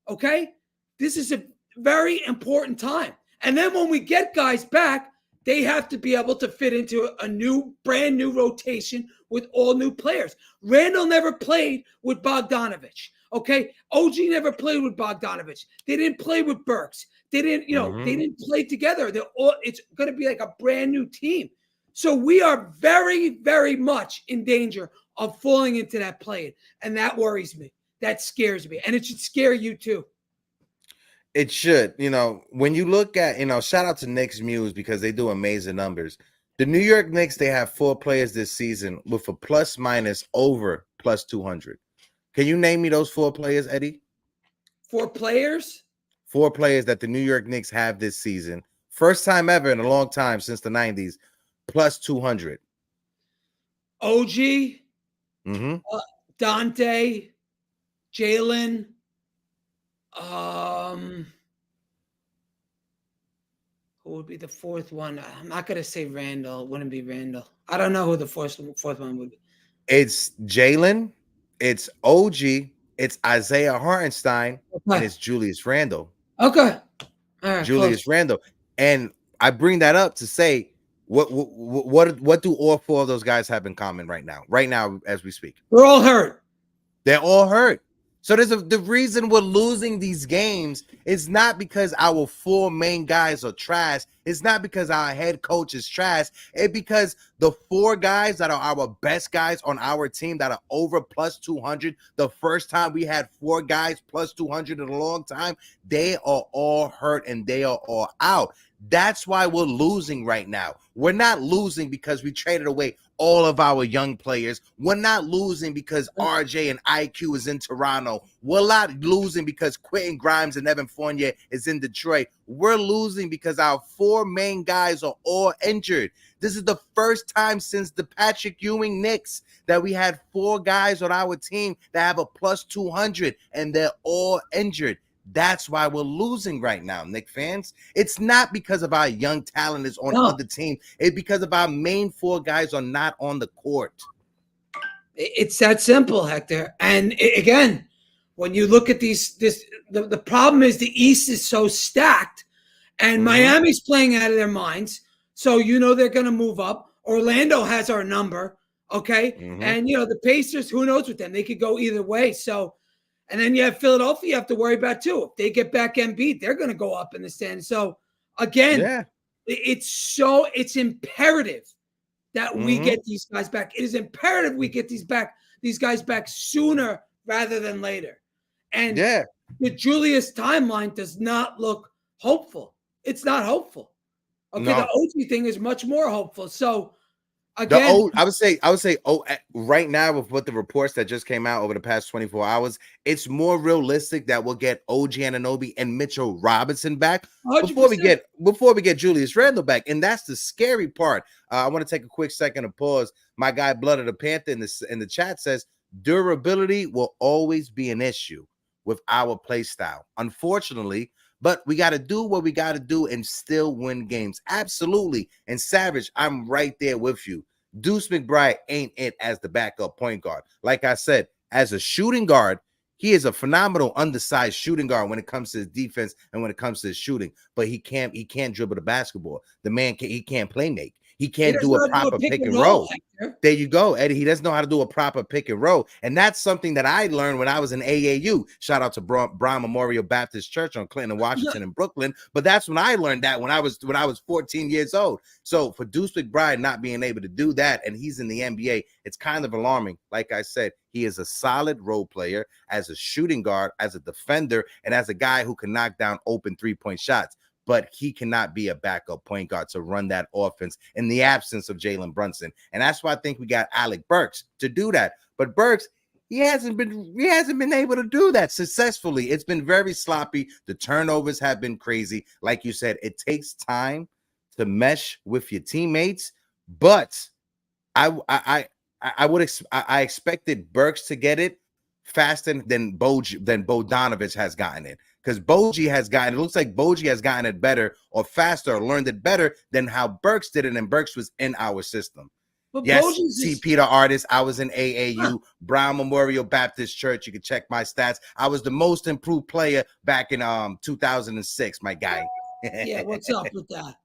S3: Okay? This is a very important time. And then when we get guys back, they have to be able to fit into a brand new rotation with all new players. Randle never played with Bogdanovich. Okay? OG never played with Bogdanovich. They didn't play with Burks. They didn't, they didn't play together. It's going to be like a brand new team. So we are very, very much in danger of falling into that play. And that worries me. That scares me. And it should scare you too.
S2: It should. When you look at, shout out to Knicks Muse because they do amazing numbers. The New York Knicks, they have 4 players this season with a plus minus over plus 200. Can you name me those 4 players, Eddie?
S3: 4 players?
S2: 4 players that the New York Knicks have this season. First time ever in a long time since the 90s. Plus 200.
S3: OG, Dante, Jaylen, who would be the 4th one? I'm not going to say Randle. It wouldn't be Randle. I don't know who the 4th one would be.
S2: It's Jaylen, it's OG, it's Isaiah Hartenstein, and it's Julius Randle.
S3: Okay. All right,
S2: Julius Randle. And I bring that up to say, what do all 4 of those guys have in common right now as we speak?
S3: We're all hurt.
S2: They're all hurt. So the reason we're losing these games is not because our 4 main guys are trash. It's not because our head coach is trash. It's because the 4 guys that are our best guys on our team that are over plus 200, the first time we had 4 guys plus 200 in a long time, they are all hurt and they are all out. That's why we're losing right now. We're not losing because we traded away all of our young players. We're not losing because RJ and IQ is in Toronto. We're not losing because Quentin Grimes and Evan Fournier is in Detroit. We're losing because our 4 main guys are all injured. This is the first time since the Patrick Ewing Knicks that we had 4 guys on our team that have a plus 200, and they're all injured. That's why we're losing right now, Knicks fans. It's not because of our young talent is on other team. It's because of our main 4 guys are not on the court.
S3: It's that simple, Hector. And again, when you look at the problem is the East is so stacked, and Miami's playing out of their minds. So they're going to move up. Orlando has our number, okay? And the Pacers, who knows with them? They could go either way. So. And then you have Philadelphia you have to worry about too. If they get back Embiid, they're going to go up in the standings. So again, it's imperative that we get these guys back. It is imperative we get these back these guys back sooner rather than later. And
S2: Yeah.
S3: the Julius timeline does not look hopeful. It's not hopeful. Okay,
S2: No.
S3: the OG thing is much more hopeful. So
S2: I
S3: again,
S2: would say, right now with what the reports that just came out over the past 24 hours, it's more realistic that we'll get OG Anunoby and Mitchell Robinson back
S3: 100%.
S2: before we get Julius Randle back, and that's the scary part. I want to take a quick second to pause. My guy Blood of the Panther in the chat says durability will always be an issue with our play style, unfortunately. But we got to do what we got to do and still win games. Absolutely. And Savage, I'm right there with you. Deuce McBride ain't it as the backup point guard. Like I said, as a shooting guard, he is a phenomenal undersized shooting guard when it comes to his defense and when it comes to his shooting. But he can't dribble the basketball. The man he can't play make. He can't do a proper pick and roll. There you go, Eddie. He doesn't know how to do a proper pick and roll. And that's something that I learned when I was in AAU. Shout out to Brown Memorial Baptist Church on Clinton, Washington, in Brooklyn. But that's when I learned that when I was 14 years old. So for Deuce McBride not being able to do that, and he's in the NBA, it's kind of alarming. Like I said, he is a solid role player as a shooting guard, as a defender, and as a guy who can knock down open three-point shots. But he cannot be a backup point guard to run that offense in the absence of Jaylen Brunson. And that's why I think we got Alec Burks to do that. But Burks, he hasn't been able to do that successfully. It's been very sloppy. The turnovers have been crazy. Like you said, it takes time to mesh with your teammates. But I expected Burks to get it faster than Bogdanovich has gotten it. Because it looks like Boji has gotten it better or faster or learned it better than how Burks did it, and Burks was in our system.
S3: But
S2: Yes, Peter Artist, I was in AAU, Brown Memorial Baptist Church. You can check my stats. I was the most improved player back in 2006, my guy.
S3: Yeah, what's up with that?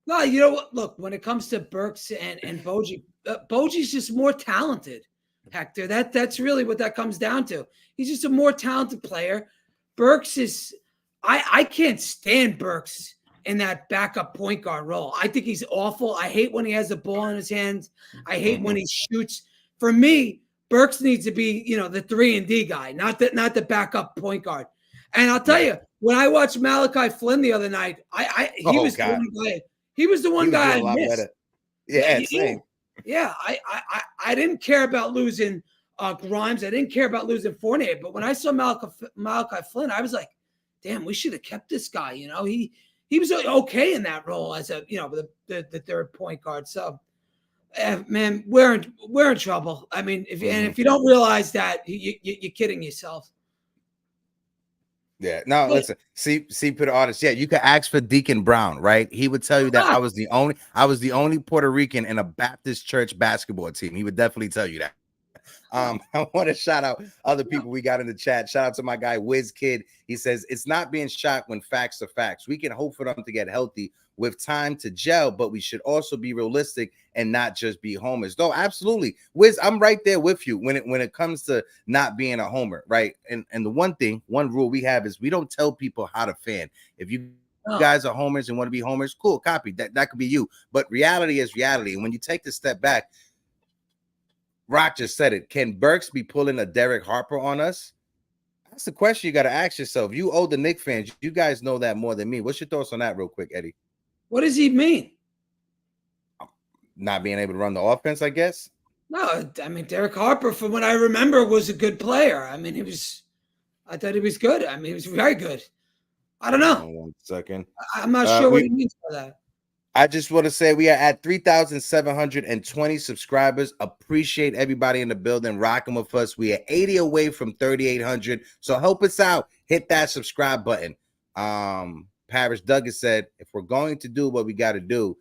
S3: No, you know what? Look, when it comes to Burks and Boji, Boji's just more talented, Hector. That's really what that comes down to. He's just a more talented player. Burks is I can't stand Burks in that backup point guard role. I think he's awful. I hate when he has the ball in his hands. I hate when he shoots. For me, Burks needs to be, the 3-and-D guy, not the backup point guard. And I'll tell you, when I watched Malachi Flynn the other night, he was the one guy I missed. Better.
S2: Yeah, same.
S3: Yeah, I didn't care about losing Grimes. I didn't care about losing Fournier, but when I saw Malachi Flynn, I was like, damn, we should have kept this guy. He was okay in that role as the third point guard. So, man, we're in trouble. I mean, if you don't realize that, you're kidding yourself.
S2: Yeah, no, listen, see, Peter Artist. Yeah, you could ask for Deacon Brown, right? He would tell you that I was the only Puerto Rican in a Baptist church basketball team. He would definitely tell you that. I want to shout out other people we got in the chat. Shout out to my guy Wiz Kid. He says it's not being shocked when facts are facts. We can hope for them to get healthy with time to gel, but we should also be realistic and not just be homers. No, absolutely, Wiz, I'm right there with you when it comes to not being a homer, right? And the one rule we have is we don't tell people how to fan. If you guys are homers and want to be homers, cool, copy that could be you. But reality is reality, and when you take the step back. Rock just said it. Can Burks be pulling a Derek Harper on us? That's the question you got to ask yourself. You older Knicks fans, you guys know that more than me. What's your thoughts on that real quick, Eddie?
S3: What does he mean?
S2: Not being able to run the offense, I guess?
S3: No, I mean, Derek Harper, from what I remember, was a good player. I mean, I thought he was good. I mean, he was very good. I don't know.
S2: 1 second.
S3: I'm not sure what he means by that.
S2: I just want to say we are at 3,720 subscribers. Appreciate everybody in the building rocking with us. We are 80 away from 3,800. So help us out. Hit that subscribe button. Parrish Douglas said, if we're going to do what we got to do,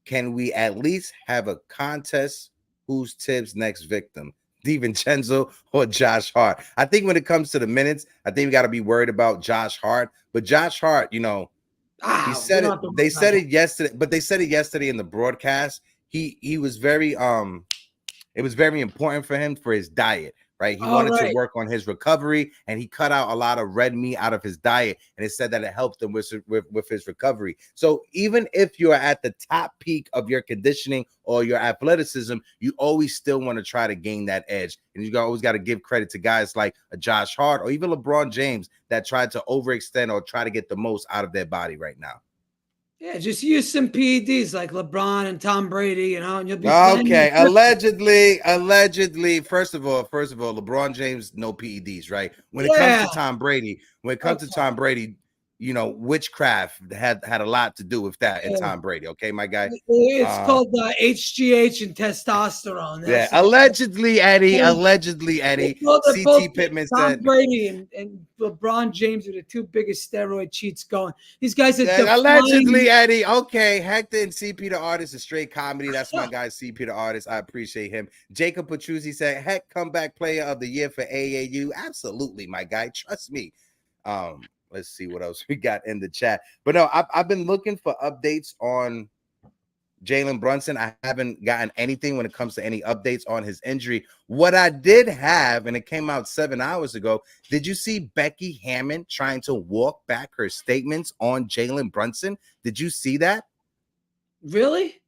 S2: can we at least have a contest? Who's Tibbs' next victim? DiVincenzo or Josh Hart? I think when it comes to the minutes, I think we got to be worried about Josh Hart. But Josh Hart, he said it. They said it yesterday, but they said it yesterday in the broadcast. He was very it was very important for him for his diet, right? He
S3: All
S2: wanted to
S3: right.
S2: work on his recovery, and he cut out a lot of red meat out of his diet, and it said that it helped him with his recovery. So even if you're at the top peak of your conditioning or your athleticism, you always still want to try to gain that edge. And you always got to give credit to guys like a Josh Hart or even LeBron James that tried to overextend or try to get the most out of their body right now.
S3: Yeah, just use some PEDs like LeBron and Tom Brady, and you'll be
S2: okay. Allegedly. First of all, LeBron James, no PEDs, right? When it comes to Tom Brady, witchcraft had a lot to do with that in Tom Brady. Okay, my guy.
S3: It's called HGH and testosterone.
S2: Yeah, allegedly, Eddie. CT Pittman
S3: Tom
S2: said
S3: Brady and LeBron James are the two biggest steroid cheats going. These guys are
S2: allegedly, Eddie. Okay, Hector and CP the artist is straight comedy. That's my guy, CP the artist. I appreciate him. Jacob Petruzzi said, "Heck, comeback player of the year for AAU." Absolutely, my guy. Trust me. Let's see what else we got in the chat. But no, I've been looking for updates on Jaylen Brunson. I haven't gotten anything when it comes to any updates on his injury. What I did have, and it came out 7 hours ago, did you see Becky Hammon trying to walk back her statements on Jaylen Brunson? Did you see that?
S3: Really?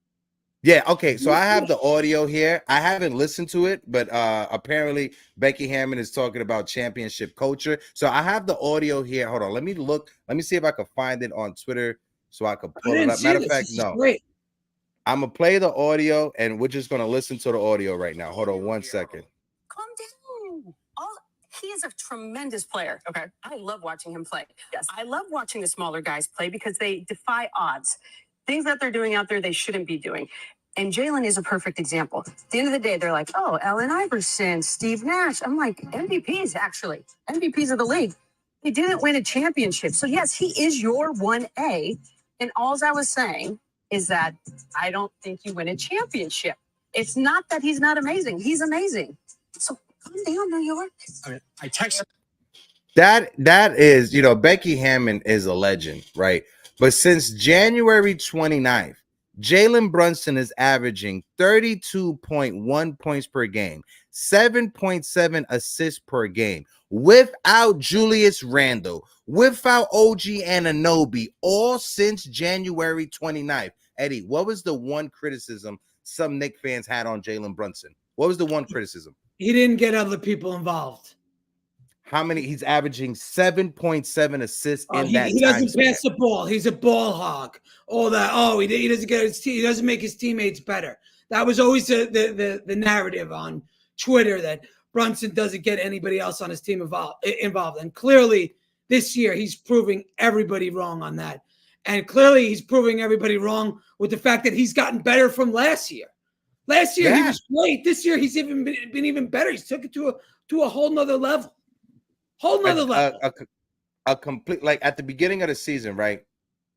S2: Yeah, okay. So I have the audio here. I haven't listened to it, but apparently Becky Hammon is talking about championship culture. So I have the audio here. Hold on. Let me look. Let me see if I can find it on Twitter so I can pull it up. Matter of fact, no. I'm going to play the audio, and we're just going to listen to the audio right now. Hold on 1 second.
S5: Calm down. He is a tremendous player. Okay. I love watching him play. Yes. I love watching the smaller guys play because they defy odds. Things that they're doing out there, they shouldn't be doing. And Jaylen is a perfect example. At the end of the day, they're like, oh, Allen Iverson, Steve Nash. I'm like, MVPs, actually. MVPs of the league. He didn't win a championship. So, yes, he is your 1A. And all I was saying is that I don't think you win a championship. It's not that he's not amazing. He's amazing. So, calm down, New York.
S6: I text.
S2: That is, Becky Hammon is a legend, right? But since January 29th, Jaylen Brunson is averaging 32.1 points per game, 7.7 assists per game, without Julius Randle, without OG Anunoby, all since January 29th. Eddie, what was the one criticism some Knicks fans had on Jaylen Brunson? What was the one criticism?
S3: He didn't get other people involved.
S2: How many? He's averaging 7.7 assists in that time.
S3: He doesn't pass the ball. He's a ball hog. All that. Oh, he doesn't get his team. He doesn't make his teammates better. That was always the narrative on Twitter, that Brunson doesn't get anybody else on his team involved. And clearly this year he's proving everybody wrong on that. And clearly he's proving everybody wrong with the fact that he's gotten better from last year. Last year he was great. This year he's even been even better. He's took it to a whole nother level.
S2: A complete, like at the beginning of the season, right?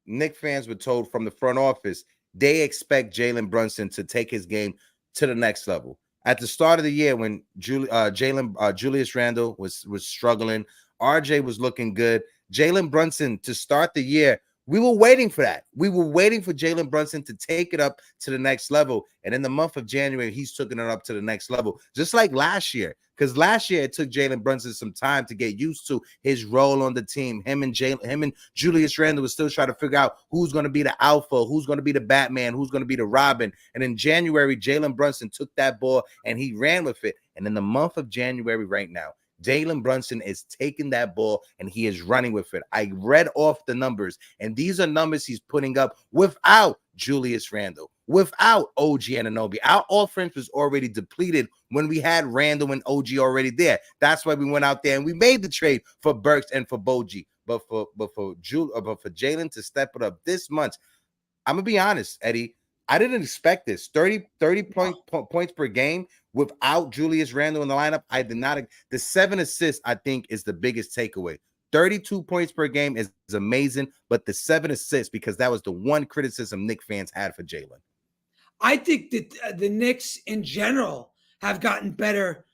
S2: Knicks fans were told from the front office they expect Jaylen Brunson to take his game to the next level. At the start of the year, when Julius Randle was struggling, RJ was looking good. Jaylen Brunson to start the year, we were waiting for that. We were waiting for Jaylen Brunson to take it up to the next level. And in the month of January, he's taking it up to the next level, just like last year. Because last year it took Jaylen Brunson some time to get used to his role on the team. Him and Julius Randle was still trying to figure out who's going to be the alpha, who's going to be the Batman, who's going to be the Robin. And in January, Jaylen Brunson took that ball and he ran with it. And in the month of January right now, Jaylen Brunson is taking that ball and he is running with it. I read off the numbers, and these are numbers he's putting up without Julius Randle, without OG Anunoby. Our offense was already depleted when we had Randle and OG already there. That's why we went out there and we made the trade for Burks and for Bogie. But for Jaylen to step it up this much, I'm gonna be honest, Eddie. I didn't expect this. 30 points per game without Julius Randle in the lineup. I did not. The 7 assists, I think, is the biggest takeaway. 32 points per game is amazing, but the 7 assists, because that was the one criticism Knicks fans had for Jaylen.
S3: I think that the Knicks in general have gotten better,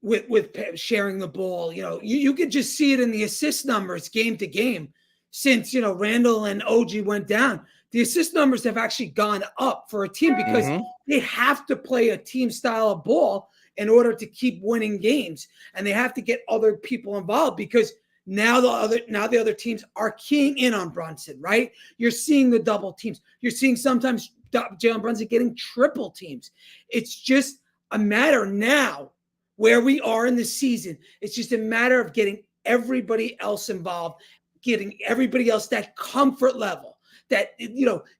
S3: with sharing the ball. You could just see it in the assist numbers game to game since, Randle and OG went down. The assist numbers have actually gone up for a team because they have to play a team style of ball in order to keep winning games, and they have to get other people involved because now the other teams are keying in on Brunson, right? You're seeing the double teams. You're seeing sometimes Jaylen Brunson getting triple teams. It's just a matter now where we are in the season. It's just a matter of getting everybody else involved, getting everybody else that comfort level, that,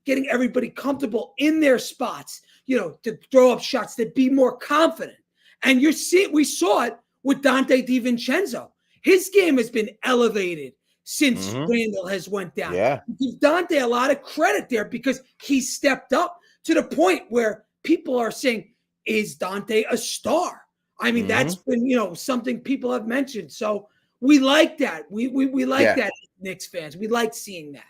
S3: getting everybody comfortable in their spots, to throw up shots, to be more confident. And we saw it with Dante DiVincenzo. His game has been elevated since Randle has went down.
S2: Yeah.
S3: Give Dante a lot of credit there because he stepped up to the point where people are saying, is Dante a star? I mean, that's been, something people have mentioned. So we like that. We like that, Knicks fans. We like seeing that.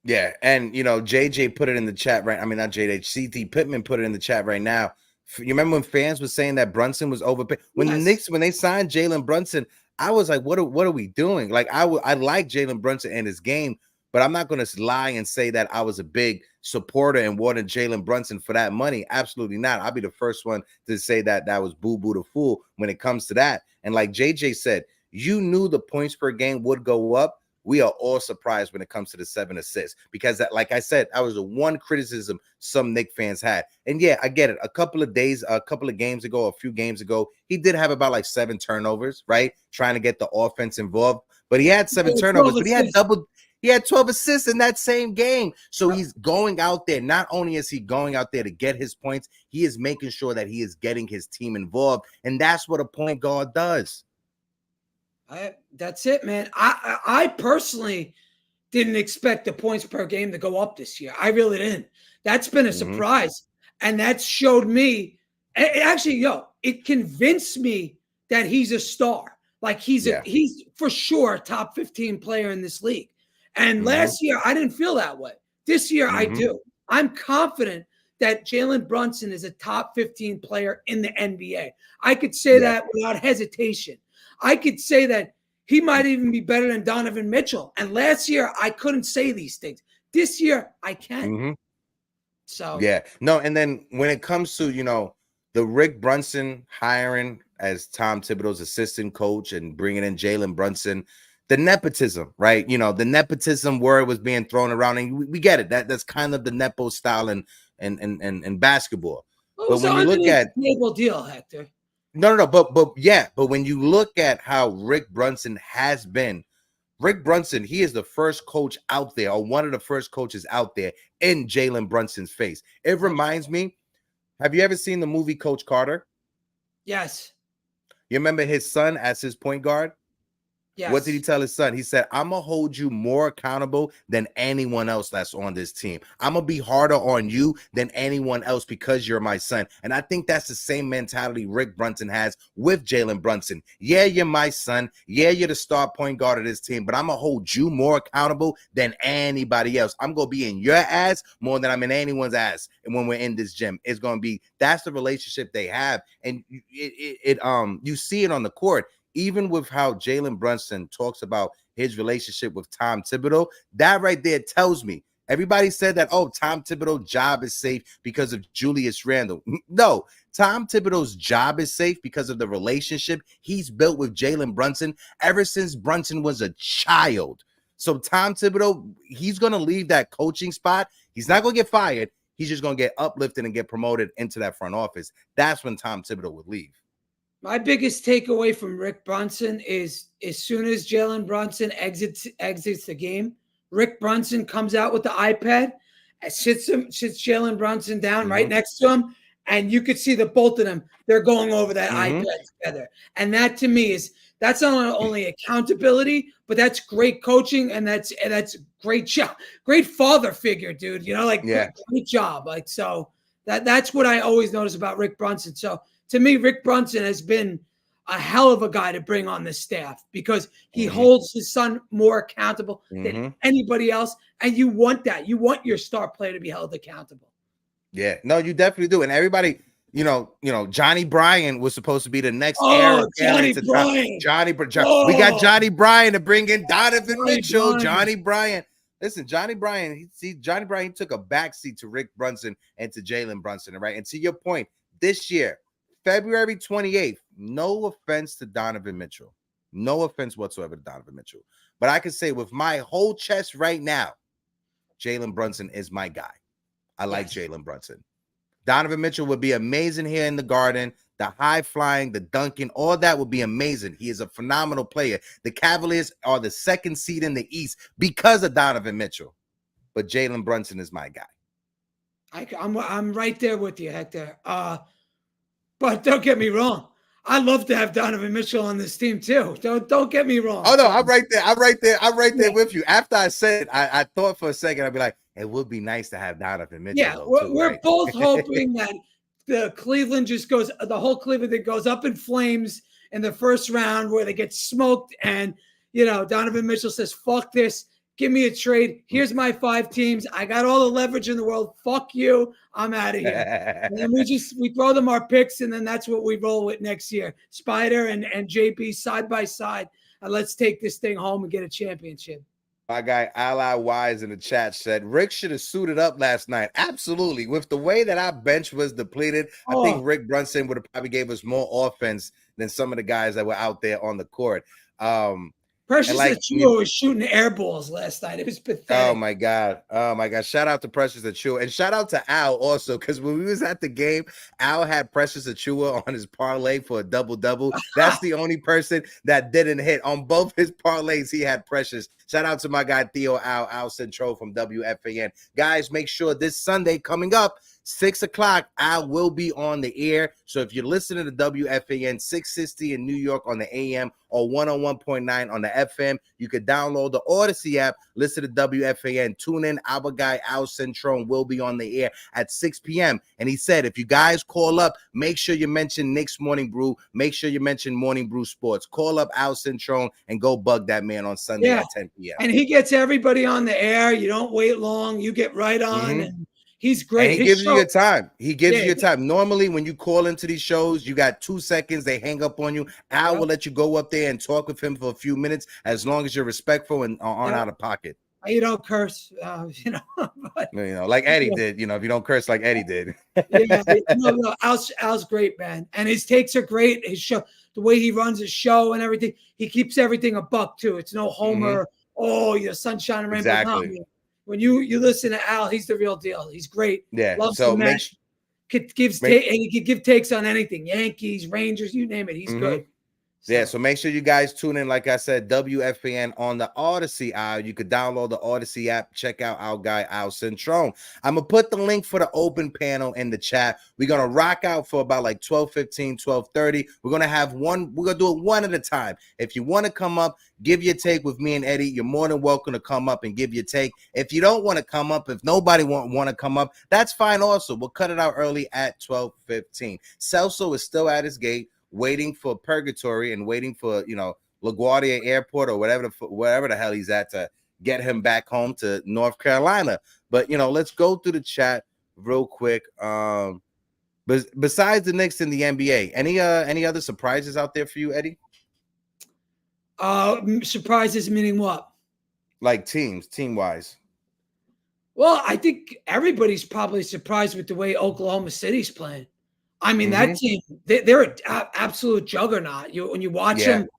S2: Yeah. And, JJ put it in the chat, right? I mean, not JJ, CT Pittman put it in the chat right now. You remember when fans were saying that Brunson was overpaid? When the Knicks, when they signed Jaylen Brunson, I was like, what are we doing? Like, I like Jaylen Brunson and his game, but I'm not going to lie and say that I was a big supporter and wanted Jaylen Brunson for that money. Absolutely not. I'll be the first one to say that was boo-boo the fool when it comes to that. And like JJ said, you knew the points per game would go up. We are all surprised when it comes to the 7 assists because, like I said, that was the one criticism some Knicks fans had. And yeah, I get it. A couple of games ago, a few games ago, he did have about like 7 turnovers, right? Trying to get the offense involved. But he had 7 turnovers, but he had 12 assists in that same game. So he's going out there. Not only is he going out there to get his points, he is making sure that he is getting his team involved. And that's what a point guard does.
S3: That's it, man. I personally didn't expect the points per game to go up this year. I really didn't. That's been a surprise. And that showed me, it convinced me that he's a star. Like he's for sure a top 15 player in this league. And last year, I didn't feel that way. This year, I do. I'm confident that Jaylen Brunson is a top 15 player in the NBA. I could say that without hesitation. I could say that he might even be better than Donovan Mitchell. And last year, I couldn't say these things. This year, I can. So
S2: no. And then when it comes to the Rick Brunson hiring as Tom Thibodeau's assistant coach and bringing in Jaylen Brunson, the nepotism, right? The nepotism word was being thrown around, and we get it. That's kind of the nepo style in basketball.
S3: But when you look at deal, Hector.
S2: No, but when you look at how Rick Brunson has been, Rick Brunson, he is the first coach out there, or one of the first coaches out there in Jaylen Brunson's face. It reminds me, have you ever seen the movie Coach Carter?
S3: Yes.
S2: You remember his son as his point guard?
S3: Yes.
S2: What did he tell his son? He said, I'm going to hold you more accountable than anyone else that's on this team. I'm going to be harder on you than anyone else because you're my son. And I think that's the same mentality Rick Brunson has with Jaylen Brunson. Yeah, you're my son. Yeah, you're the star point guard of this team, but I'm going to hold you more accountable than anybody else. I'm going to be in your ass more than I'm in anyone's ass. And when we're in this gym, it's going to be, that's the relationship they have. And you see it on the court. Even with how Jaylen Brunson talks about his relationship with Tom Thibodeau, that right there tells me. Everybody said that, Tom Thibodeau's job is safe because of Julius Randle. No, Tom Thibodeau's job is safe because of the relationship he's built with Jaylen Brunson ever since Brunson was a child. So Tom Thibodeau, he's going to leave that coaching spot. He's not going to get fired. He's just going to get uplifted and get promoted into that front office. That's when Tom Thibodeau would leave.
S3: My biggest takeaway from Rick Brunson is as soon as Jaylen Brunson exits the game, Rick Brunson comes out with the iPad and sits Jaylen Brunson down right next to him, and you could see the both of them, they're going over that iPad together. And that to me that's not only accountability, but that's great coaching, and that's great job, great father figure, dude. Great job. Like, so that's what I always notice about Rick Brunson. So to me, Rick Brunson has been a hell of a guy to bring on the staff because he holds his son more accountable than anybody else. And you want that. You want your star player to be held accountable.
S2: Yeah, no, you definitely do. And everybody, Johnny Bryan was supposed to be the next heir of
S3: Johnny Bryan.
S2: We got Johnny Bryan to bring in Donovan Mitchell. Johnny Bryan. Listen, Johnny Bryan, he took a backseat to Rick Brunson and to Jaylen Brunson, right? And to your point, this year, February 28th. No offense to Donovan Mitchell. No offense whatsoever to Donovan Mitchell. But I can say with my whole chest right now, Jaylen Brunson is my guy. I like Jaylen Brunson. Donovan Mitchell would be amazing here in the Garden. The high flying, the dunking, all that would be amazing. He is a phenomenal player. The Cavaliers are the second seed in the East because of Donovan Mitchell. But Jaylen Brunson is my guy.
S3: I'm right there with you, Hector. But don't get me wrong. I'd love to have Donovan Mitchell on this team too. Don't get me wrong.
S2: Oh no, I'm right there with you. After I said it, I thought for a second I'd be like, it would be nice to have Donovan Mitchell.
S3: Yeah, we're both hoping that the Cleveland the whole Cleveland thing goes up in flames in the first round where they get smoked, and Donovan Mitchell says, "Fuck this. Give me a trade. Here's my 5 teams. I got all the leverage in the world. Fuck you. I'm out of here." And then we throw them our picks, and then that's what we roll with next year. Spider and JP side by side. And let's take this thing home and get a championship.
S2: My guy Ally Wise in the chat said Rick should have suited up last night. Absolutely. With the way that our bench was depleted, I think Rick Brunson would have probably gave us more offense than some of the guys that were out there on the court.
S3: Precious Achiuwa was shooting air balls last night. It was pathetic.
S2: Oh my god. Shout out to Precious Achiuwa, and shout out to Al also, because when we was at the game, Al had Precious Achiuwa on his parlay for a double-double. That's the only person that didn't hit on both his parlays. He had Precious. Shout out to my guy Theo Al Centro from WFAN. Guys, make sure this Sunday coming up, 6 o'clock, Al will be on the air. So if you're listening to WFAN 660 in New York on the AM or 101.9 on the FM, you could download the Odyssey app, listen to WFAN, tune in. Our guy Al Centron will be on the air at 6 p.m. And he said, if you guys call up, make sure you mention Knicks Morning Brew. Make sure you mention Morning Brew Sports. Call up Al Centron and go bug that man on Sunday at 10 p.m.
S3: And he gets everybody on the air. You don't wait long. You get right on. And he's great.
S2: And he gives you your time. He gives you your time. Normally, when you call into these shows, you got 2 seconds. They hang up on you. Al will let you go up there and talk with him for a few minutes, as long as you're respectful and aren't out of pocket.
S3: You don't curse,
S2: But, like Eddie did. If you don't curse like Eddie did.
S3: Al's great, man, and his takes are great. His show, the way he runs his show and everything, he keeps everything a buck too. It's no Homer. Oh, sunshine and rainbow.
S2: Exactly.
S3: When you listen to Al, he's the real deal. He's great.
S2: Yeah.
S3: Loves the match. And he could give takes on anything. Yankees, Rangers, you name it. He's good.
S2: So make sure you guys tune in. Like I said, WFAN on the Odyssey app. You could download the Odyssey app. Check out our guy Al Centron. I'm gonna put the link for the open panel in the chat. We're gonna rock out for about like 12:15, 12:30. We're gonna do it one at a time. If you want to come up, give your take with me and Eddie, you're more than welcome to come up and give your take. If you don't want to come up, if nobody want to come up, that's fine also. We'll cut it out early at 12:15. Celso is still at his gate, waiting for purgatory and waiting for LaGuardia Airport or whatever the hell he's at to get him back home to North Carolina. But let's go through the chat real quick. Besides the Knicks in the NBA, any other surprises out there for you, Eddie?
S3: Surprises meaning what?
S2: Like team wise.
S3: Well, I think everybody's probably surprised with the way Oklahoma City's playing. I mean, that team, they're an absolute juggernaut. When you watch them,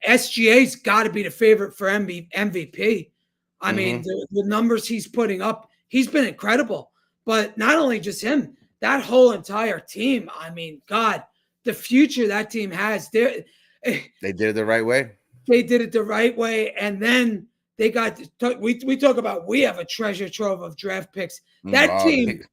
S3: SGA's got to be the favorite for MVP. I mean, the numbers he's putting up, he's been incredible. But not only just him, that whole entire team. I mean, God, the future that team has. They
S2: did it the right way.
S3: They did it the right way. And then they got we talk about we have a treasure trove of draft picks. That team.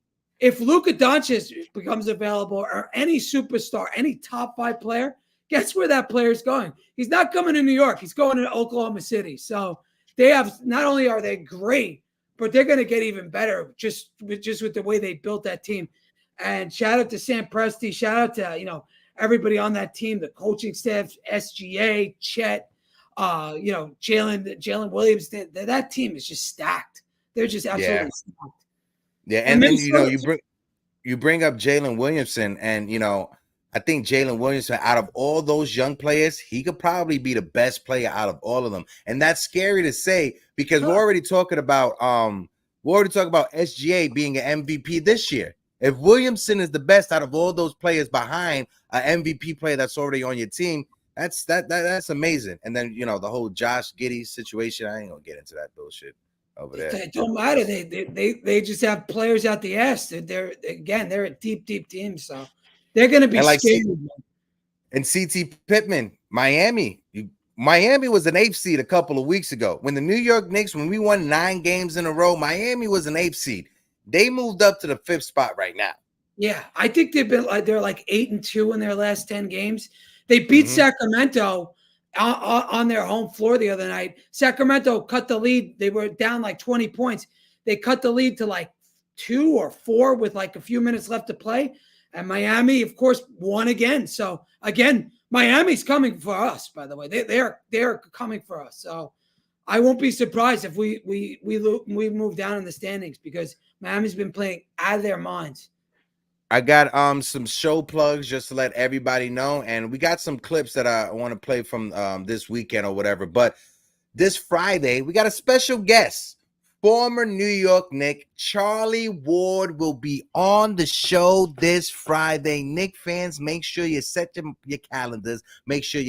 S3: If Luka Doncic becomes available or any superstar, any top 5 player, guess where that player is going? He's not coming to New York. He's going to Oklahoma City. So they have, not only are they great, but they're going to get even better just with the way they built that team. And shout out to Sam Presti. Shout out to, everybody on that team, the coaching staff, SGA, Chet, Jalen Williams. That team is just stacked. They're just absolutely stacked.
S2: Yeah, and then you bring up Jalen Williamson, and I think Jalen Williamson, out of all those young players, he could probably be the best player out of all of them, and that's scary to say because we're already talking about SGA being an MVP this year. If Williamson is the best out of all those players behind an MVP player that's already on your team, that's amazing. And then, you know, the whole Josh Giddey situation, I ain't gonna get into that bullshit over there.
S3: It don't matter. They just have players out the ass. They're a deep team, so they're gonna be
S2: And like
S3: scared.
S2: and CT Pittman, Miami was an 8th seed a couple of weeks ago. When the New York Knicks, when we won 9 games in a row, Miami was an 8th seed. They moved up to the 5th spot right now.
S3: Yeah, I think they're like 8-2 in their last 10 games. They beat Sacramento on their home floor the other night. Sacramento cut the lead. They were down like 20 points. They cut the lead to like 2 or 4 with like a few minutes left to play. And Miami, of course, won again. So again, Miami's coming for us, by the way. They're coming for us. So I won't be surprised if we move down in the standings because Miami's been playing out of their minds.
S2: I got some show plugs just to let everybody know, and we got some clips that I want to play from this weekend or whatever. But this Friday, we got a special guest. Former New York Knick Charlie Ward will be on the show this Friday. Knick fans, make sure you set your calendars. Make sure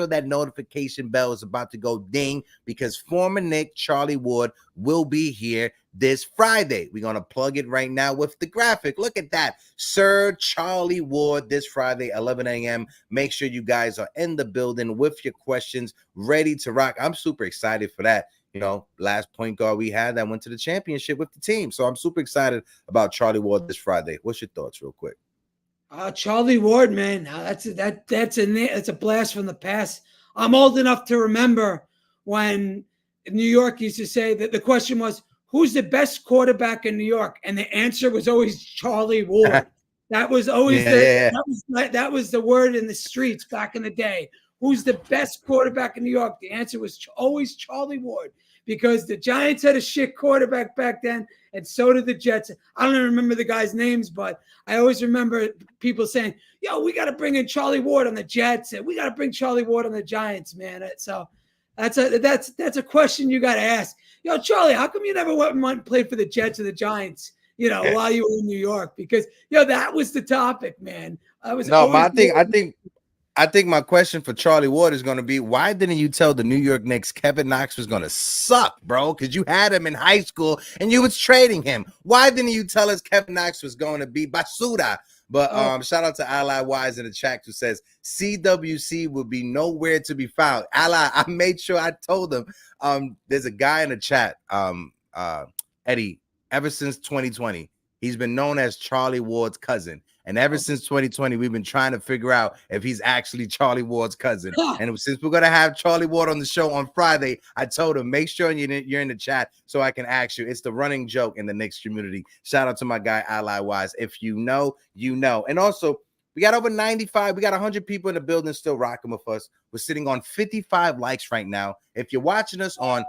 S2: that notification bell is about to go ding because former Knick Charlie Ward will be here this Friday. We're going to plug it right now with the graphic. Look at that. Sir Charlie Ward this Friday, 11 a.m. Make sure you guys are in the building with your questions ready to rock. I'm super excited for that. You know, last point guard we had that went to the championship with the team. So I'm super excited about Charlie Ward this Friday. What's your thoughts real quick?
S3: Charlie Ward, man, that's a blast from the past. I'm old enough to remember when New York used to say that the question was, who's the best quarterback in New York? And the answer was always Charlie Ward. That was always that was the word in the streets back in the day. Who's the best quarterback in New York? The answer was always Charlie Ward because the Giants had a shit quarterback back then, and so did the Jets. I don't even remember the guys' names, but I always remember people saying, yo, we got to bring in Charlie Ward on the Jets, and we got to bring Charlie Ward on the Giants, man. So that's a question you got to ask. Yo, Charlie, how come you never went and played for the Jets or the Giants, while you were in New York? Because, that was the topic, man.
S2: I think my question for Charlie Ward is going to be, why didn't you tell the New York Knicks Kevin Knox was going to suck, bro? Because you had him in high school and you was trading him. Why didn't you tell us Kevin Knox was going to be basura? But shout out to Ally Wise in the chat who says CWC will be nowhere to be found. Ally, I made sure I told him. There's a guy in the chat, Eddie, ever since 2020, he's been known as Charlie Ward's cousin. And ever since 2020, we've been trying to figure out if he's actually Charlie Ward's cousin. And since we're going to have Charlie Ward on the show on Friday, I told him, make sure you're in the chat so I can ask you. It's the running joke in the Knicks community. Shout out to my guy, Ally Wise. If you know, you know. And also, we got over 95. We got 100 people in the building still rocking with us. We're sitting on 55 likes right now. If you're watching us on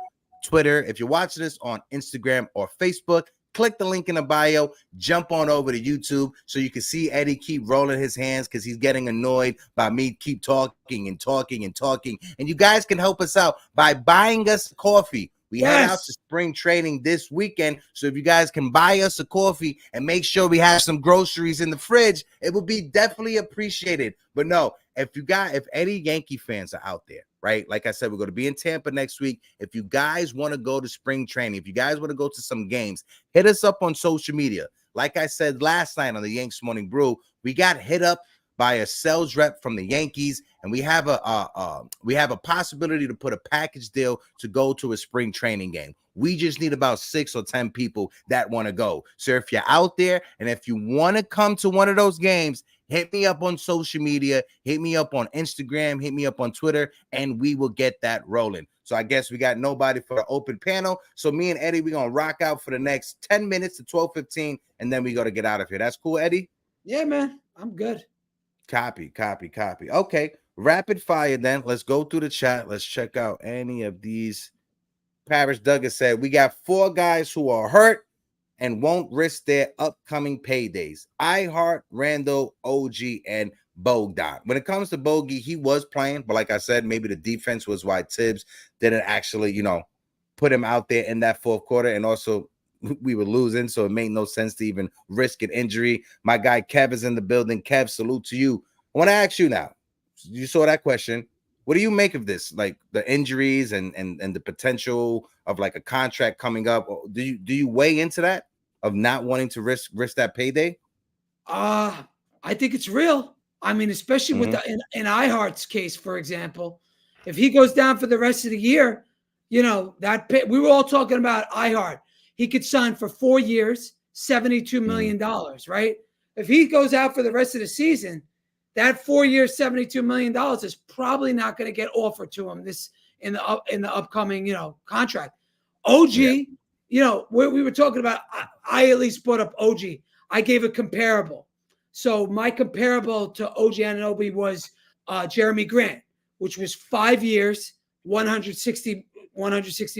S2: Twitter, if you're watching us on Instagram or Facebook, click the link in the bio, jump on over to YouTube so you can see Eddie keep rolling his hands because he's getting annoyed by me keep talking and talking and talking. And you guys can help us out by buying us coffee. We head out to spring training this weekend. So if you guys can buy us a coffee and make sure we have some groceries in the fridge, it would be definitely appreciated. But no, if any Yankee fans are out there, right? Like I said, we're going to be in Tampa next week. If you guys want to go to spring training, if you guys want to go to some games, hit us up on social media. Like I said last night on the Yanks Morning Brew, we got hit up by a sales rep from the Yankees, and we have a possibility to put a package deal to go to a spring training game. We just need about 6 or 10 people that want to go. So if you're out there and if you want to come to one of those games, hit me up on social media, hit me up on Instagram, hit me up on Twitter, and we will get that rolling. So I guess we got nobody for the open panel. So me and Eddie, we're going to rock out for the next 10 minutes to 12:15, and then we got to get out of here. That's cool, Eddie?
S3: Yeah, man. I'm good.
S2: Copy. Okay, rapid fire then. Let's go through the chat. Let's check out any of these. Paris Douglas said, we got 4 guys who are hurt and won't risk their upcoming paydays. iHeart, Randle, OG, and Bogdan. When it comes to Bogey, he was playing, but like I said, maybe the defense was why Tibbs didn't actually, put him out there in that fourth quarter. And also, we were losing, so it made no sense to even risk an injury. My guy Kev is in the building. Kev, salute to you. I want to ask you now. You saw that question. What do you make of this? Like the injuries and the potential of like a contract coming up. Do you weigh into that of not wanting to risk that payday?
S3: I think it's real. I mean, especially with in iHeart's case, for example, if he goes down for the rest of the year, you know, that pay, we were all talking about iHeart. He could sign for 4 years, $72 million, right? If he goes out for the rest of the season, that 4 years, $72 million is probably not going to get offered to him this in the upcoming, you know, contract. OG, you know, we were talking about, I at least brought up OG. I gave a comparable. So my comparable to OG Anunoby was Jeremy Grant, which was 5 years, $160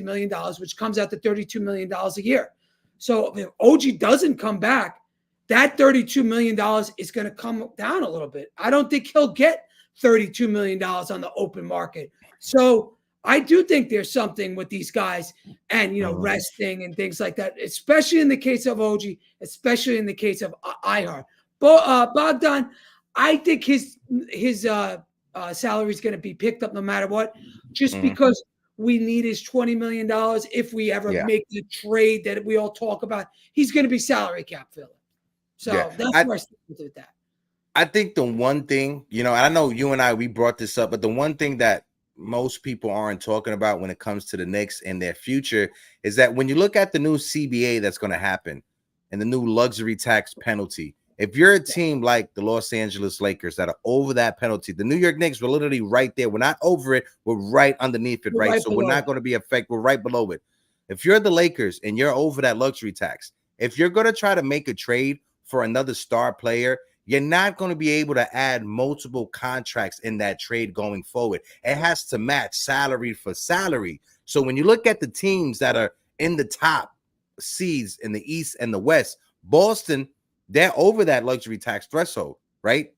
S3: million, which comes out to $32 million a year. So if OG doesn't come back, that $32 million is going to come down a little bit. I don't think he'll get $32 million on the open market. So I do think there's something with these guys and, you know, resting and things like that, especially in the case of OG, especially in the case of iHeart. But Bogdan, I think his salary is going to be picked up no matter what, just because we need his $20 million. If we ever make the trade that we all talk about, he's going to be salary cap filler. So that's where I stick with that.
S2: I think the one thing, you know, I know you and we brought this up, but the one thing that most people aren't talking about when it comes to the Knicks and their future is that when you look at the new CBA that's going to happen and the new luxury tax penalty, if you're a team like the Los Angeles Lakers that are over that penalty, the New York Knicks were literally right there. We're not over it. We're right underneath it, right? So we're not going to be affected. We're right below it. If you're the Lakers and you're over that luxury tax, if you're going to try to make a trade for another star player, you're not going to be able to add multiple contracts in that trade going forward. It has to match salary for salary. So when you look at the teams that are in the top seeds in the East and the West, Boston, they're over that luxury tax threshold, right?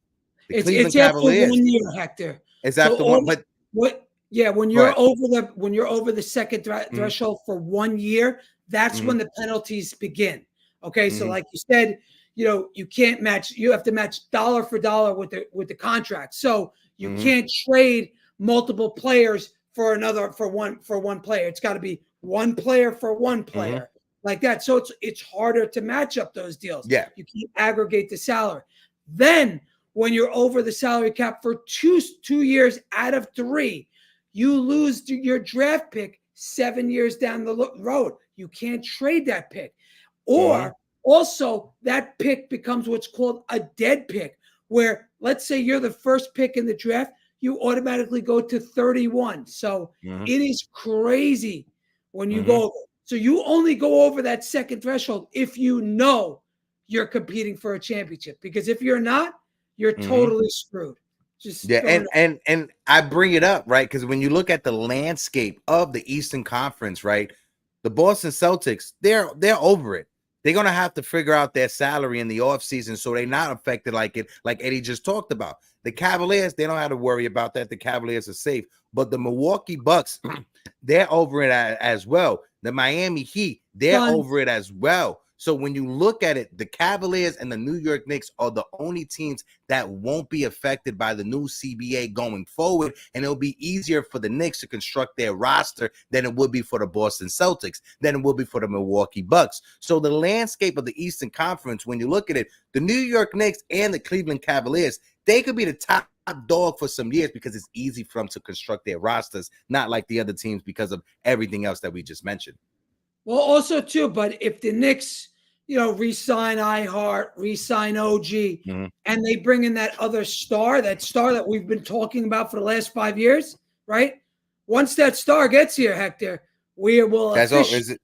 S2: The
S3: Cleveland Cavaliers. 1 year, Hector.
S2: Is that the one? But
S3: what? Yeah, when you're over the second threshold for 1 year, that's when the penalties begin. Okay, so like you said, you know, you can't match. You have to match dollar for dollar with the contract. So you can't trade multiple players for one player. It's got to be one player for one player. Like that. So it's harder to match up those deals.
S2: Yeah.
S3: You can't aggregate the salary. Then when you're over the salary cap for two years out of 3, you lose your draft pick 7 years down the road. You can't trade that pick. Or also that pick becomes what's called a dead pick, where let's say you're the first pick in the draft, you automatically go to 31. So it is crazy when you go over. So you only go over that second threshold if you know you're competing for a championship. Because if you're not, you're totally screwed. Just
S2: and I bring it up, right? Because when you look at the landscape of the Eastern Conference, right, the Boston Celtics, they're over it. They're gonna have to figure out their salary in the offseason so they're not affected like Eddie just talked about. The Cavaliers, they don't have to worry about that. The Cavaliers are safe. But the Milwaukee Bucks, they're over it as well. The Miami Heat, they're over it as well. So when you look at it, the Cavaliers and the New York Knicks are the only teams that won't be affected by the new CBA going forward, and it'll be easier for the Knicks to construct their roster than it would be for the Boston Celtics, than it will be for the Milwaukee Bucks. So the landscape of the Eastern Conference, when you look at it, the New York Knicks and the Cleveland Cavaliers, they could be the top dog for some years because it's easy for them to construct their rosters, not like the other teams because of everything else that we just mentioned.
S3: Well, also too, but if the Knicks, you know, re-sign iHeart, re-sign OG, and they bring in that other star, that we've been talking about for the last 5 years, right? Once that star gets here, Hector, we will.
S2: That's all. Is it?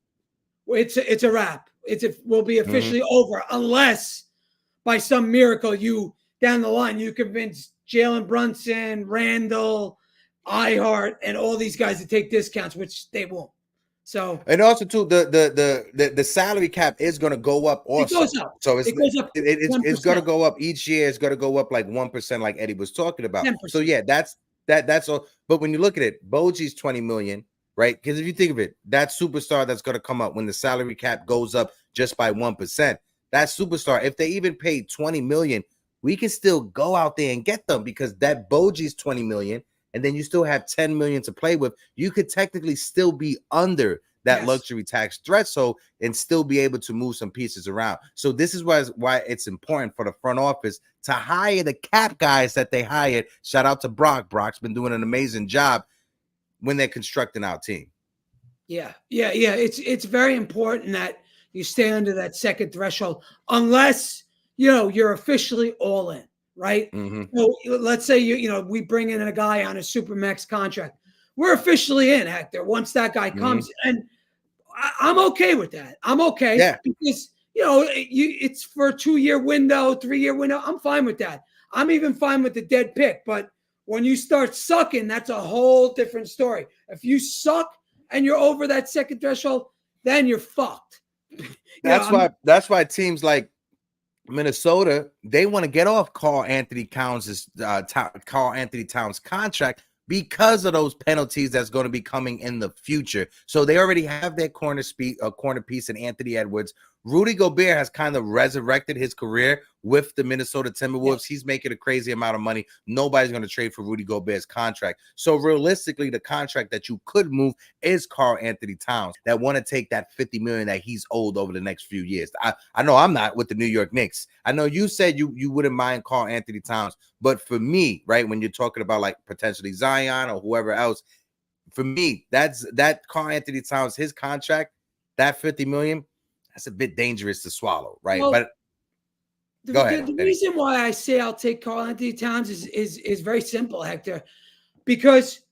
S3: It's a wrap. Will be officially over unless by some miracle you down the line you convince Jaylen Brunson, Randle, iHeart, and all these guys to take discounts, which they won't. So
S2: and also too the salary cap is going to go up also.
S3: It goes up.
S2: So
S3: it goes up.
S2: It's going to go up each year. It's going to go up like 1%, like Eddie was talking about.
S3: 10%.
S2: So yeah, that's all. But when you look at it, Bogey's 20 million, right? Because if you think of it, that superstar that's going to come up when the salary cap goes up just by 1%, that superstar, if they even paid 20 million, we can still go out there and get them because that Bogey's 20 million, and then you still have 10 million to play with. You could technically still be under that luxury tax threshold and still be able to move some pieces around. So this is why it's important for the front office to hire the cap guys that they hired. Shout out to Brock. Brock's been doing an amazing job when they're constructing our team.
S3: Yeah. It's very important that you stay under that second threshold unless you're officially all in, right? So let's say we bring in a guy on a Supermax contract. We're officially in, Hector, once that guy comes. And I'm okay with that. I'm okay because it's for a 2-year window, 3-year window. I'm fine with that. I'm even fine with the dead pick. But when you start sucking, that's a whole different story. If you suck and you're over that second threshold, then you're fucked.
S2: That's why teams like Minnesota, they want to get off Karl Anthony Towns' contract because of those penalties that's going to be coming in the future. So they already have their corner piece in Anthony Edwards. Rudy Gobert has kind of resurrected his career with the Minnesota Timberwolves. He's making a crazy amount of money. Nobody's going to trade for Rudy Gobert's contract. So realistically, the contract that you could move is Karl Anthony Towns that want to take that $50 million that he's owed over the next few years. I know I'm not with the New York Knicks. I know you said you wouldn't mind Karl Anthony Towns, but for me, right, when you're talking about like potentially Zion or whoever else, for me, that Karl Anthony Towns, his contract, that $50 million, that's a bit dangerous to swallow, right?
S3: Well,
S2: but go ahead.
S3: The reason why I say I'll take Karl Anthony Towns is very simple, Hector, because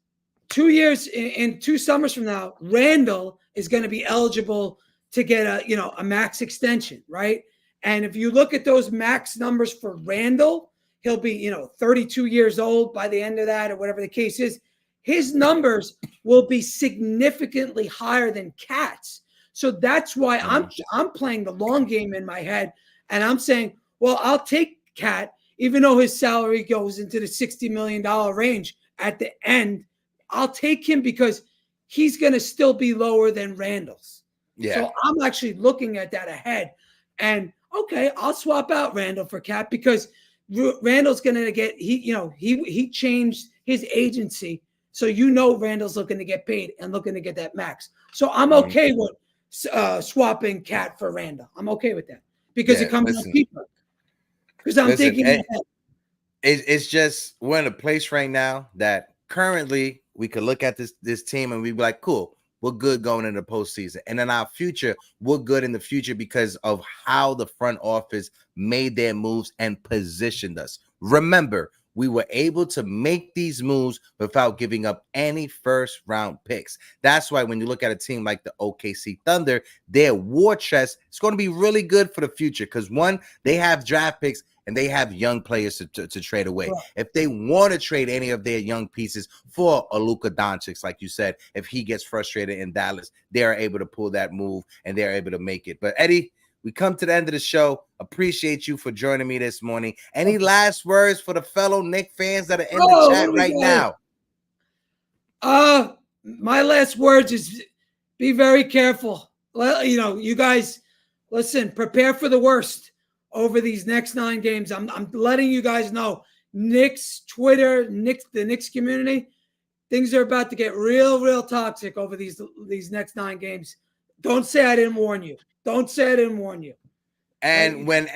S3: 2 years in 2 summers from now, Randle is going to be eligible to get a max extension, right? And if you look at those max numbers for Randle, he'll be 32 years old by the end of that, or whatever the case is. His numbers will be significantly higher than Cat's. So that's why I'm playing the long game in my head, and I'm saying, well, I'll take Cat, even though his salary goes into the $60 million range at the end. I'll take him because he's going to still be lower than Randle's. Yeah. So I'm actually looking at that ahead, and okay, I'll swap out Randle for Cat because Randle's going to get he changed his agency, so Randle's looking to get paid and looking to get that max. So I'm okay with swapping Cat for Randle. I'm okay with that because it comes from people. Because I'm thinking
S2: it's just we're in a place right now that currently we could look at this team and we'd be like, cool, we're good going into the postseason. And in our future, we're good in the future because of how the front office made their moves and positioned us. Remember, we were able to make these moves without giving up any first-round picks. That's why when you look at a team like the OKC Thunder, their war chest is going to be really good for the future because, one, they have draft picks and they have young players to trade away. Right. If they want to trade any of their young pieces for a Luka Doncic, like you said, if he gets frustrated in Dallas, they're able to pull that move and they're able to make it. But, Eddie, we come to the end of the show. Appreciate you for joining me this morning. Any last words for the fellow Knicks fans that are in the chat right now?
S3: My last words is be very careful. Well, you guys, listen, prepare for the worst over these next 9 games. I'm letting you guys know. Knicks, Twitter, the Knicks community, things are about to get real toxic over these next 9 games. Don't say I didn't warn you. Don't say I didn't warn you.
S2: And when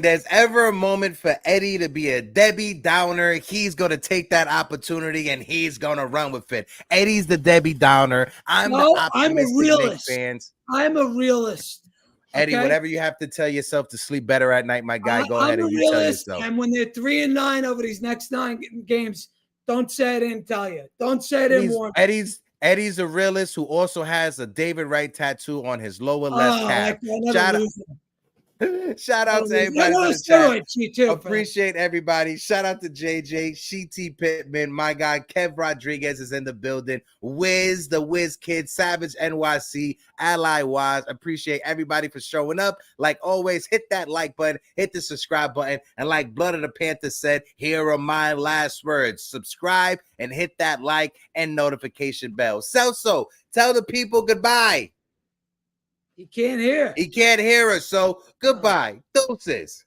S2: there's ever a moment for Eddie to be a Debbie Downer, he's going to take that opportunity and he's going to run with it. Eddie's the Debbie Downer. I'm a realist. Fans.
S3: I'm a realist.
S2: Eddie, whatever you have to tell yourself to sleep better at night, my guy, go ahead and you tell yourself.
S3: And when they're 3-9 over these next 9 games, don't say I didn't tell you. Don't say I didn't warn you.
S2: Eddie's a realist who also has a David Wright tattoo on his lower left calf. Shout out to everybody.
S3: Hello,
S2: in the chat.
S3: steroids, you too.
S2: Appreciate everybody. Shout out to JJ, Sheety Pittman, my guy Kev Rodriguez is in the building. Wiz, the Wiz Kid, Savage NYC, Ally Wise. Appreciate everybody for showing up. Like always, hit that like button, hit the subscribe button, and like Blood of the Panther said, here are my last words. Subscribe and hit that like and notification bell. Celso, tell the people goodbye.
S3: He can't hear.
S2: He can't hear us, so goodbye. Deuces.